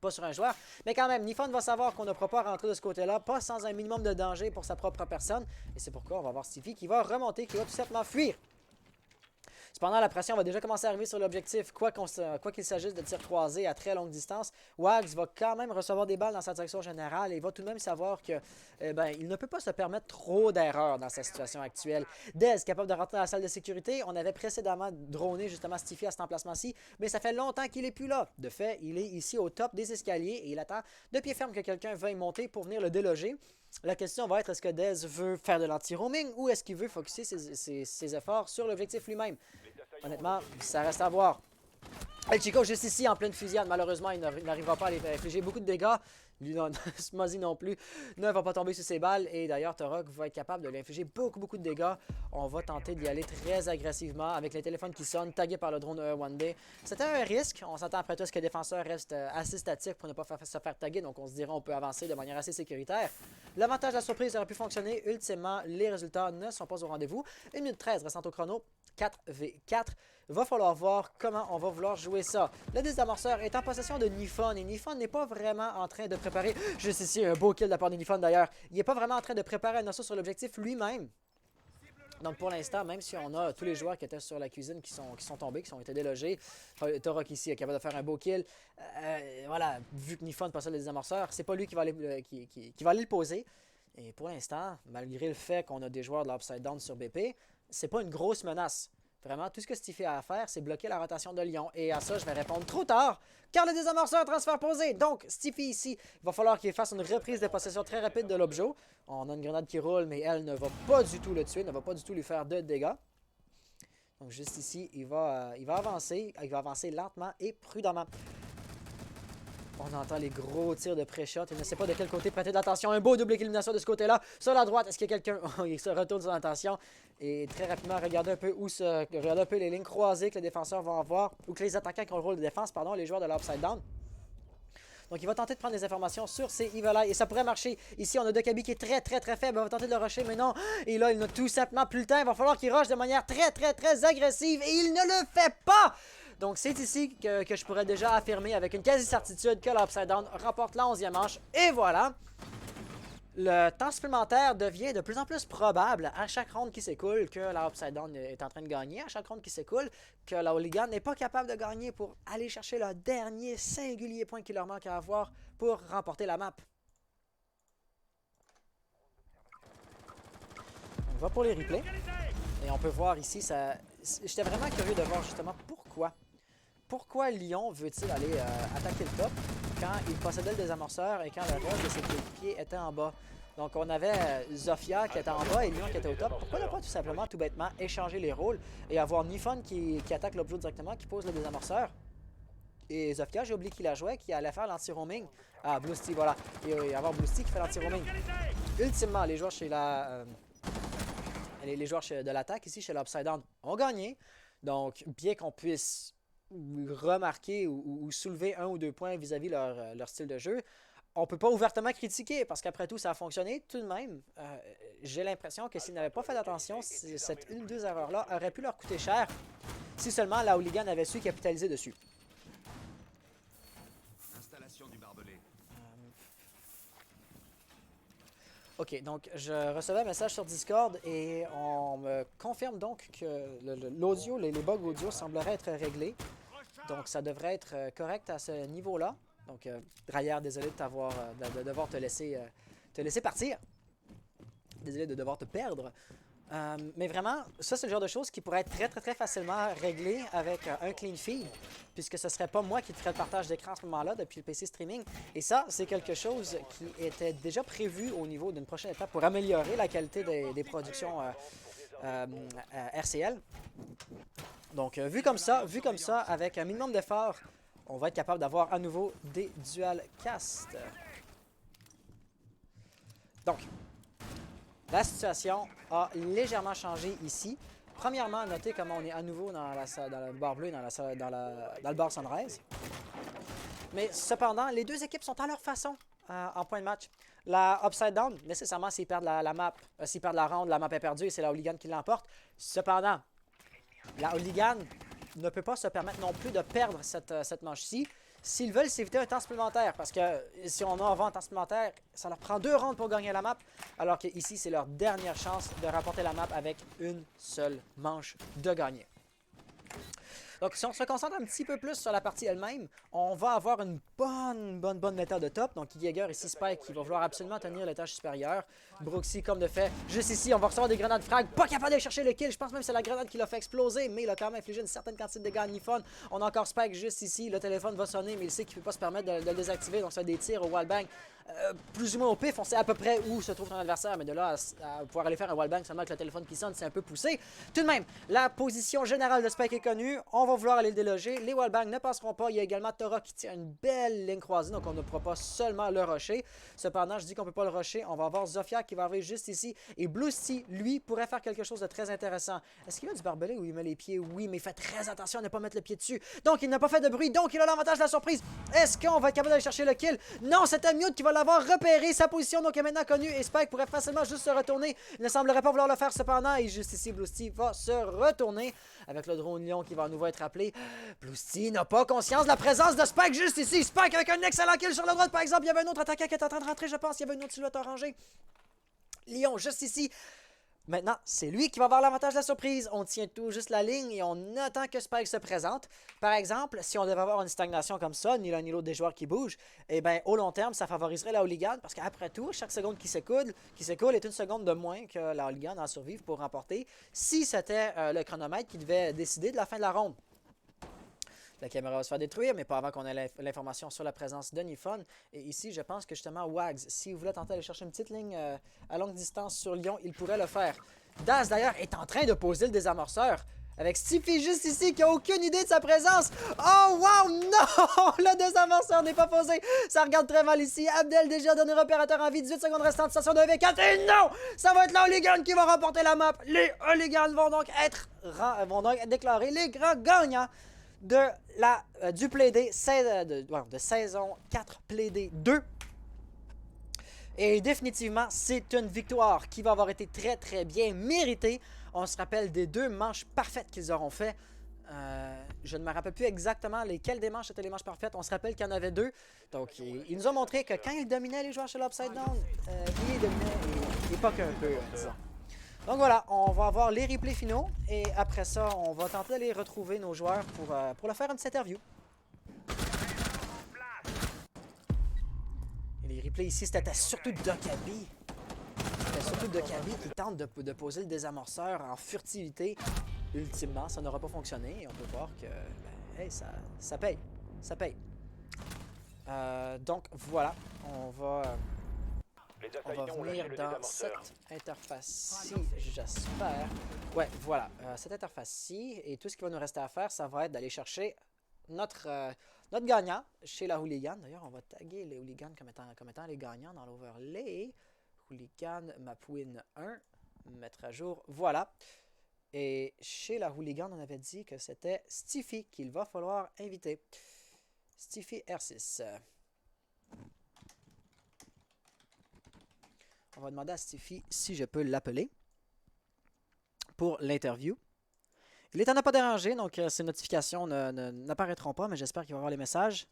pas sur un joueur. Mais quand même, Nifon va savoir qu'on ne pourra pas rentrer de ce côté-là, pas sans un minimum de danger pour sa propre personne. Et c'est pourquoi on va voir Stiffy qui va remonter, qui va tout simplement fuir. Cependant, la pression va déjà commencer à arriver sur l'objectif, quoi qu'il s'agisse de tirs croisés à très longue distance. Wags va quand même recevoir des balles dans sa direction générale et il va tout de même savoir que il ne peut pas se permettre trop d'erreurs dans sa situation actuelle. Dez, capable de rentrer dans la salle de sécurité, on avait précédemment droné justement Stiffy à cet emplacement-ci, mais ça fait longtemps qu'il n'est plus là. De fait, il est ici au top des escaliers et il attend de pied ferme que quelqu'un veuille monter pour venir le déloger. La question va être, est-ce que Dez veut faire de l'anti-roaming ou est-ce qu'il veut focusser ses efforts sur l'objectif lui-même? Honnêtement, ça reste à voir. El Chico, juste ici, en pleine fusillade, malheureusement, il n'arrivera pas à lui infliger beaucoup de dégâts. Lui, Mozzie non plus, ne va pas tomber sur ses balles. Et d'ailleurs, Torok va être capable de lui infliger beaucoup de dégâts. On va tenter d'y aller très agressivement avec les téléphones qui sonnent, tagués par le drone One Day. C'était un risque. On s'attend après tout à ce que le défenseur reste assez statique pour ne pas se faire taguer. Donc on se dira on peut avancer de manière assez sécuritaire. L'avantage de la surprise aurait pu fonctionner. Ultimement, les résultats ne sont pas au rendez-vous. 1 minute 13 restant au chrono. 4v4. Va falloir voir comment on va vouloir jouer ça. Le désamorceur est en possession de Nifon et Nifon n'est pas vraiment en train de préparer, juste ici un beau kill de la part de Nifon d'ailleurs, il n'est pas vraiment en train de préparer un assaut sur l'objectif lui-même. Donc pour l'instant, même si on a tous les joueurs qui étaient sur la cuisine qui sont tombés, qui ont été délogés, Torok ici est capable de faire un beau kill. Voilà, vu que Nifon possède le désamorceur, c'est pas lui qui va aller le poser. Et pour l'instant, malgré le fait qu'on a des joueurs de l'Upside Down sur BP, c'est pas une grosse menace. Vraiment, tout ce que Stiffy a à faire, c'est bloquer la rotation de Lyon. Et à ça, je vais répondre trop tard, car le désamorceur transfert posé. Donc, Stiffy ici, il va falloir qu'il fasse une reprise de possession très rapide de l'objet. On a une grenade qui roule, mais elle ne va pas du tout le tuer, ne va pas du tout lui faire de dégâts. Donc, juste ici, il va avancer lentement et prudemment. On entend les gros tirs de pré-shot. Il ne sait pas de quel côté prêter d'attention. Un beau double élimination de ce côté-là. Sur la droite, est-ce qu'il y a quelqu'un? Il se retourne son attention. Et très rapidement, regardez un peu les lignes croisées que les défenseurs vont avoir. Ou que les attaquants qui ont le rôle de défense, pardon, les joueurs de l'Upside Down. Donc il va tenter de prendre des informations sur ces Evil Eye. Et ça pourrait marcher. Ici, on a Dekabi qui est très faible. Il va tenter de le rusher, mais non. Et là, il n'a tout simplement plus le temps. Il va falloir qu'il rush de manière très agressive. Et il ne le fait pas! Donc, c'est ici que je pourrais déjà affirmer avec une quasi-certitude que l'Upside Down remporte la 11e manche. Et voilà! Le temps supplémentaire devient de plus en plus probable à chaque ronde qui s'écoule que la Upside Down est en train de gagner. À chaque ronde qui s'écoule, que la Hooligan n'est pas capable de gagner pour aller chercher le dernier singulier point qu'il leur manque à avoir pour remporter la map. On va pour les replays. Et on peut voir ici, j'étais vraiment curieux de voir justement pourquoi. Pourquoi Lyon veut-il aller attaquer le top quand il possédait le désamorceur et quand le reste de ses coéquipiers était en bas? Donc on avait Zofia qui était en bas et Lyon qui était au top. Pourquoi ne pas tout simplement, tout bêtement, échanger les rôles et avoir Nifon qui attaque l'objet directement, qui pose le désamorceur? Et Zofia, j'ai oublié qu'il la jouait, qui allait faire l'anti-roaming. Ah, Bluesty, voilà. Et avoir Bluesty qui fait l'anti-roaming. Ultimement, les joueurs chez les joueurs de l'attaque ici chez l'Upside Down ont gagné. Donc, bien qu'on puisse remarquer ou soulever 1 ou 2 points vis-à-vis leur style de jeu, on ne peut pas ouvertement critiquer parce qu'après tout, ça a fonctionné. Tout de même, j'ai l'impression que s'ils n'avaient pas fait attention, cette une ou deux erreurs-là auraient pu leur coûter cher si seulement la Hooligan avait su capitaliser dessus. Installation du barbelé. Ok, donc je recevais un message sur Discord et on me confirme donc que l'audio, les bugs audio sembleraient être réglés. Donc ça devrait être correct à ce niveau-là. Donc Draillard, désolé de devoir te laisser partir. Désolé de devoir te perdre. Mais vraiment, ça c'est le genre de choses qui pourrait être très facilement réglé avec un clean feed, puisque ce serait pas moi qui te ferais le partage d'écran à ce moment-là depuis le PC streaming. Et ça, c'est quelque chose qui était déjà prévu au niveau d'une prochaine étape pour améliorer la qualité des productions RCL. Donc vu comme ça, avec un minimum d'effort, on va être capable d'avoir à nouveau des dual cast. Donc, la situation a légèrement changé ici. Premièrement, notez comment on est à nouveau dans le bar bleu, dans le bar Sunrise. Mais cependant, les deux équipes sont à leur façon en point de match. La Upside Down, nécessairement, s'ils perdent la map, s'ils perdent la ronde, la map est perdue et c'est la Hooligan qui l'emporte. Cependant, la Hooligan ne peut pas se permettre non plus de perdre cette manche-ci s'ils veulent s'éviter un temps supplémentaire. Parce que si on a un temps supplémentaire, ça leur prend 2 rounds pour gagner la map. Alors que ici, c'est leur dernière chance de remporter la map avec une seule manche de gagner. Donc, si on se concentre un petit peu plus sur la partie elle-même, on va avoir une bonne méthode de top. Donc, Jaeger ici, Spike, qui va vouloir absolument tenir l'étage supérieur. Brooksy, comme de fait, juste ici, on va recevoir des grenades frag. Pas capable d'aller chercher le kill. Je pense même que c'est la grenade qui l'a fait exploser, mais il a quand même infligé une certaine quantité de dégâts à Nifon. On a encore Spike juste ici. Le téléphone va sonner, mais il sait qu'il ne peut pas se permettre de le désactiver. Donc, c'est des tirs au wallbang. Plus ou moins au pif, on sait à peu près où se trouve ton adversaire, mais de là à pouvoir aller faire un wallbang seulement avec le téléphone qui sonne, c'est un peu poussé. Tout de même, la position générale de Spike est connue, on va vouloir aller le déloger, les wallbangs ne passeront pas, il y a également Tora qui tient une belle ligne croisée, donc on ne pourra pas seulement le rusher. Cependant, je dis qu'on ne peut pas le rusher, on va avoir Zofia qui va arriver juste ici, et Bluesty, lui, pourrait faire quelque chose de très intéressant. Est-ce qu'il a du barbelé ou il met les pieds? Oui, mais il fait très attention à ne pas mettre le pied dessus, donc il n'a pas fait de bruit, donc il a l'avantage de la surprise. Est-ce qu'on va être capable d'aller chercher le kill? Non, c'est un mute qui va l'avoir repéré, sa position donc est maintenant connue et Spike pourrait facilement juste se retourner. Il ne semblerait pas vouloir le faire cependant et juste ici Bluesty va se retourner avec le drone Lion qui va à nouveau être appelé. Bluesty n'a pas conscience de la présence de Spike juste ici. Spike avec un excellent kill sur la droite par exemple. Il y avait un autre attaquant qui est en train de rentrer, je pense. Il y avait une autre silhouette orangée. Lion juste ici. Maintenant, c'est lui qui va avoir l'avantage de la surprise. On tient tout juste la ligne et on attend que Spike se présente. Par exemple, si on devait avoir une stagnation comme ça, ni l'un ni l'autre des joueurs qui bougent, eh bien, au long terme, ça favoriserait la Hooligan parce qu'après tout, chaque seconde qui s'écoule est une seconde de moins que la Hooligan en survivre pour remporter si c'était le chronomètre qui devait décider de la fin de la ronde. La caméra va se faire détruire, mais pas avant qu'on ait l'information sur la présence de Nifon. Et ici, je pense que justement, Wags, s'il voulait tenter d'aller chercher une petite ligne à longue distance sur Lyon, il pourrait le faire. Daz, d'ailleurs, est en train de poser le désamorceur. Avec Stiffy juste ici, qui a aucune idée de sa présence. Oh, wow, non! Le désamorceur n'est pas posé. Ça regarde très mal ici. Abdel, déjà dernier opérateur en vie. 18 secondes restantes, station de V4. Et non! Ça va être la Hooligan qui va remporter la map. Les Hooligans vont donc être déclarés les grands gagnants du Playdé de saison 4 Playdé 2. Et définitivement, c'est une victoire qui va avoir été très très bien méritée. On se rappelle des 2 manches parfaites qu'ils auront fait. Je ne me rappelle plus exactement lesquelles des manches étaient les manches parfaites. On se rappelle qu'il y en avait 2. Donc, il nous a montré que quand il dominait les joueurs chez l'Upside Down, il dominait et pas qu'un peu, disons. Donc voilà, on va avoir les replays finaux et après ça, on va tenter d'aller retrouver nos joueurs pour leur faire une petite interview. Et les replays ici, c'était surtout Dokabi. C'était surtout Dokabi qui tente de poser le désamorceur en furtivité. Ultimement, ça n'aura pas fonctionné et on peut voir que hey, ça paye. Ça paye. Donc voilà, on va venir dans cette interface-ci, j'espère. Ouais, voilà, cette interface-ci. Et tout ce qu'il va nous rester à faire, ça va être d'aller chercher notre gagnant chez la Hooligan. D'ailleurs, on va taguer les Hooligans comme étant les gagnants dans l'overlay. Hooligan Mapwin 1. Mettre à jour. Voilà. Et chez la Hooligan, on avait dit que c'était Stiffy qu'il va falloir inviter. Stiffy R6. On va demander à Stiffy si je peux l'appeler pour l'interview. Il est en a pas dérangé, donc ces notifications n'apparaîtront pas, mais j'espère qu'il va avoir les messages.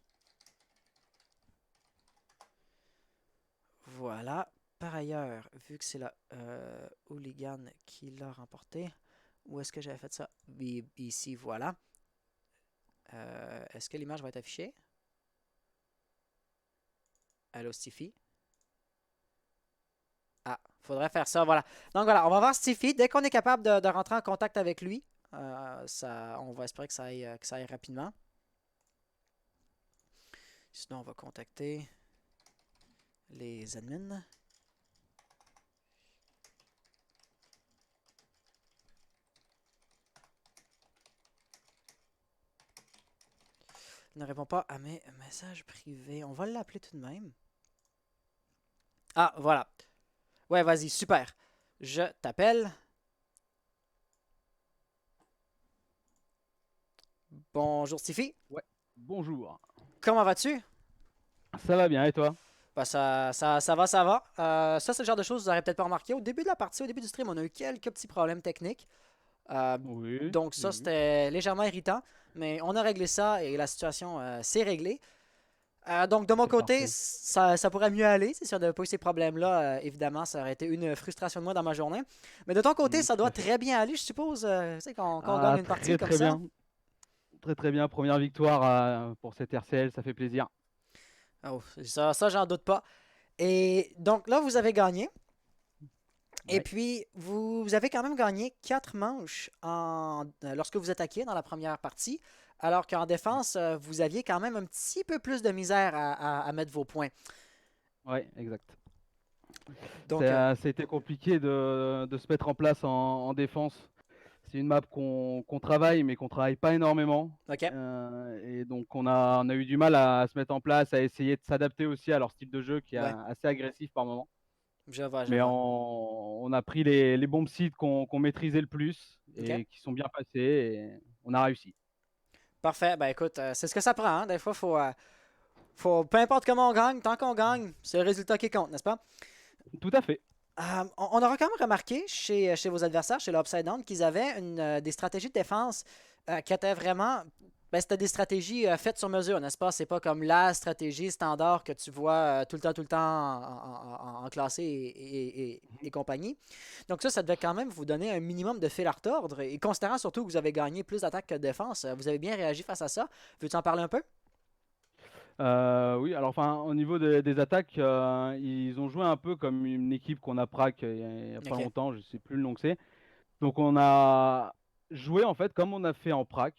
Voilà. Par ailleurs, vu que c'est la Hooligan qui l'a remporté, où est-ce que j'avais fait ça? Ici, voilà. Est-ce que l'image va être affichée? Allô, Stiffy? Ah, faudrait faire ça, voilà. Donc voilà, on va voir Stiffy. Dès qu'on est capable de rentrer en contact avec lui, on va espérer que ça aille rapidement. Sinon, on va contacter les admins. Il ne répond pas à mes messages privés. On va l'appeler tout de même. Ah, voilà. Ouais, vas-y, super. Je t'appelle. Bonjour, Stiffy. Ouais, bonjour. Comment vas-tu? Ça va bien, et toi? Bah, ça va, ça va. Ça, c'est le genre de choses que vous n'aurez peut-être pas remarqué. Au début de la partie, au début du stream, on a eu quelques petits problèmes techniques. Oui. Donc ça, c'était légèrement irritant. Mais on a réglé ça et la situation s'est réglée. Donc de mon côté, ça pourrait mieux aller. Si on n'avait pas eu ces problèmes-là, évidemment, ça aurait été une frustration de moi dans ma journée. Mais de ton côté, ça doit très bien aller, je suppose. Tu sais, quand on gagne une partie comme ça. Bien. Très très bien. Première victoire pour cette RCL, ça fait plaisir. Oh, ça j'en doute pas. Et donc là, vous avez gagné. Et puis, vous avez quand même gagné 4 manches lorsque vous attaquiez dans la première partie, alors qu'en défense, vous aviez quand même un petit peu plus de misère à mettre vos points. Ouais, exact. Donc, ça a été compliqué de se mettre en place en défense. C'est une map qu'on travaille, mais qu'on travaille pas énormément. OK. Et donc, on a eu du mal à se mettre en place, à essayer de s'adapter aussi à leur style de jeu qui est assez agressif par moment. Je vois. On a pris les bombes sites qu'on maîtrisait le plus et qui sont bien passés et on a réussi. Parfait. Ben écoute, c'est ce que ça prend. Hein? Des fois, faut peu importe comment on gagne, tant qu'on gagne, c'est le résultat qui compte, n'est-ce pas? Tout à fait. On aura quand même remarqué chez vos adversaires, chez l'Upside Down, qu'ils avaient des stratégies de défense qui étaient vraiment ben, c'était des stratégies faites sur mesure, n'est-ce pas? C'est pas comme la stratégie standard que tu vois tout le temps en classé et compagnie. Donc ça devait quand même vous donner un minimum de fil à retordre. Et considérant surtout que vous avez gagné plus d'attaques que de défense, vous avez bien réagi face à ça. Veux-tu en parler un peu? Oui, alors enfin, au niveau des attaques, ils ont joué un peu comme une équipe qu'on a Prague il y a pas Ok. longtemps, je sais plus le nom que c'est. Donc on a joué en fait comme on a fait en Prague,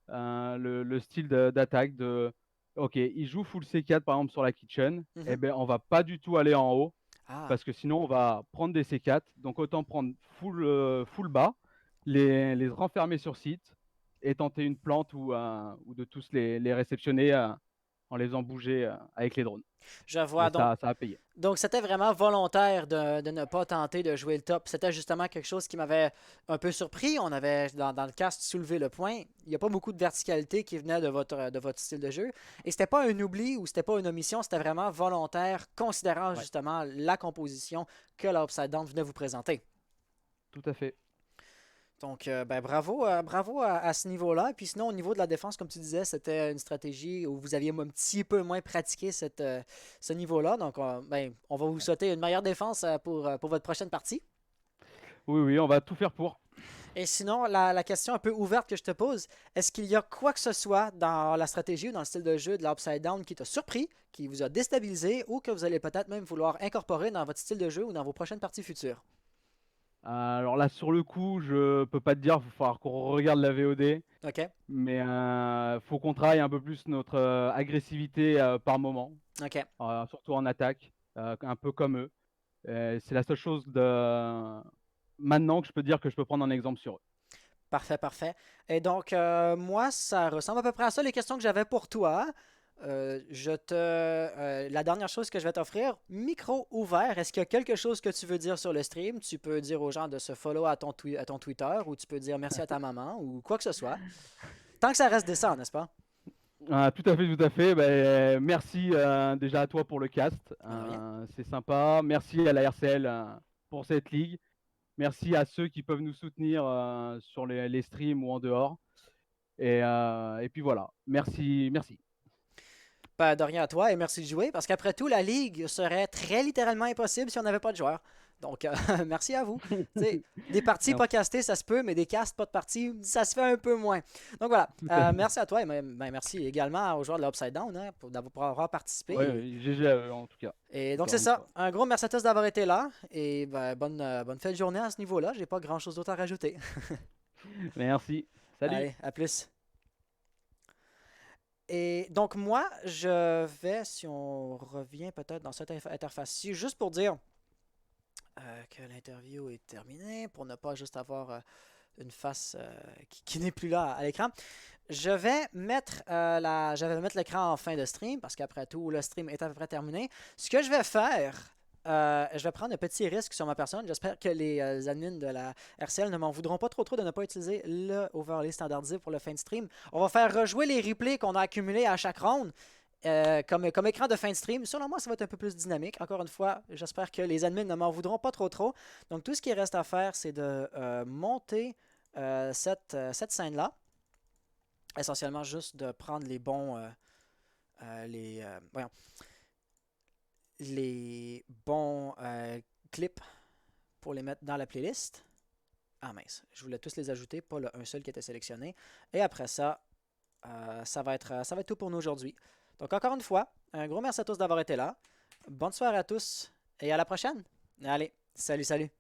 le style d'attaque de, ok, ils jouent full C4 par exemple sur la kitchen, Mhm. et ben on va pas du tout aller en haut Ah, parce que sinon on va prendre des C4, donc autant prendre full bas, les renfermer sur site et tenter une plante ou de tous les réceptionner en les faisant bouger avec les drones. je Mais vois. ça a payé. Donc, c'était vraiment volontaire de ne pas tenter de jouer le top. C'était justement quelque chose qui m'avait un peu surpris. On avait, dans le cast, soulevé le point. Il n'y a pas beaucoup de verticalité qui venait de votre style de jeu. Et c'était pas un oubli ou c'était pas une omission. C'était vraiment volontaire, considérant Ouais. justement la composition que la Upside Down venait vous présenter. Tout à fait. Donc, ben, bravo, bravo à ce niveau-là. Puis sinon, au niveau de la défense, comme tu disais, c'était une stratégie où vous aviez un petit peu moins pratiqué ce niveau-là. Donc, ben, on va vous souhaiter une meilleure défense pour votre prochaine partie. Oui, on va tout faire pour. Et sinon, la question un peu ouverte que je te pose, est-ce qu'il y a quoi que ce soit dans la stratégie ou dans le style de jeu de l'Upside Down qui t'a surpris, qui vous a déstabilisé ou que vous allez peut-être même vouloir incorporer dans votre style de jeu ou dans vos prochaines parties futures? Alors là, sur le coup, je peux pas te dire, il va falloir qu'on regarde la VOD, OK? mais faut qu'on travaille un peu plus notre agressivité par moment, OK. surtout en attaque, un peu comme eux. C'est la seule chose de maintenant que je peux dire que je peux prendre un exemple sur eux. Parfait, parfait. Et donc, moi, ça ressemble à peu près à ça les questions que j'avais pour toi. La dernière chose que je vais t'offrir, micro ouvert. Est-ce qu'il y a quelque chose que tu veux dire sur le stream? Tu peux dire aux gens de se follow à ton Twitter ou tu peux dire merci à ta maman ou quoi que ce soit. Tant que ça reste décent, n'est-ce pas? Tout à fait, tout à fait. Ben, merci déjà à toi pour le cast. De rien. C'est sympa. Merci à la RCL pour cette ligue. Merci à ceux qui peuvent nous soutenir sur les streams ou en dehors. Et puis voilà. Merci. Ben, de rien à toi et merci de jouer parce qu'après tout, la ligue serait très littéralement impossible si on n'avait pas de joueurs. Donc, merci à vous. T'sais, des parties pas castées, ça se peut, mais des castes pas de parties, ça se fait un peu moins. Donc voilà, merci à toi et merci également aux joueurs de l'Upside Down hein, pour avoir participé. Ouais, GG à eux, en tout cas. Et donc c'est Encore une ça. fois. Un gros merci à tous d'avoir été là et ben, bonne fin de journée à ce niveau-là. J'ai pas grand-chose d'autre à rajouter. Merci. Salut. Allez, à plus. Et donc moi, je vais, si on revient peut-être dans cette interface-ci, juste pour dire que l'interview est terminée, pour ne pas juste avoir une face qui n'est plus là à l'écran. Je vais mettre l'écran en fin de stream, parce qu'après tout, le stream est à peu près terminé. Ce que je vais faire, je vais prendre un petit risque sur ma personne. J'espère que les admins de la RCL ne m'en voudront pas trop de ne pas utiliser le overlay standardisé pour le fin de stream. On va faire rejouer les replays qu'on a accumulés à chaque round. Comme écran de fin de stream. Selon moi, ça va être un peu plus dynamique. Encore une fois, j'espère que les admins ne m'en voudront pas trop. Donc, tout ce qui reste à faire, c'est de monter cette scène-là. Essentiellement, juste de prendre les bons... les bons clips pour les mettre dans la playlist. Ah mince, je voulais tous les ajouter, pas un seul qui était sélectionné. Et après ça, ça va être tout pour nous aujourd'hui. Donc encore une fois, un gros merci à tous d'avoir été là. Bonne soirée à tous et à la prochaine. Allez, salut.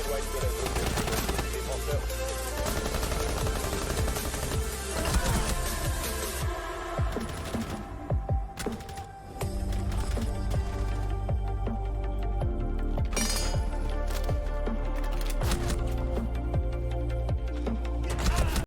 s'éloigne de la zone.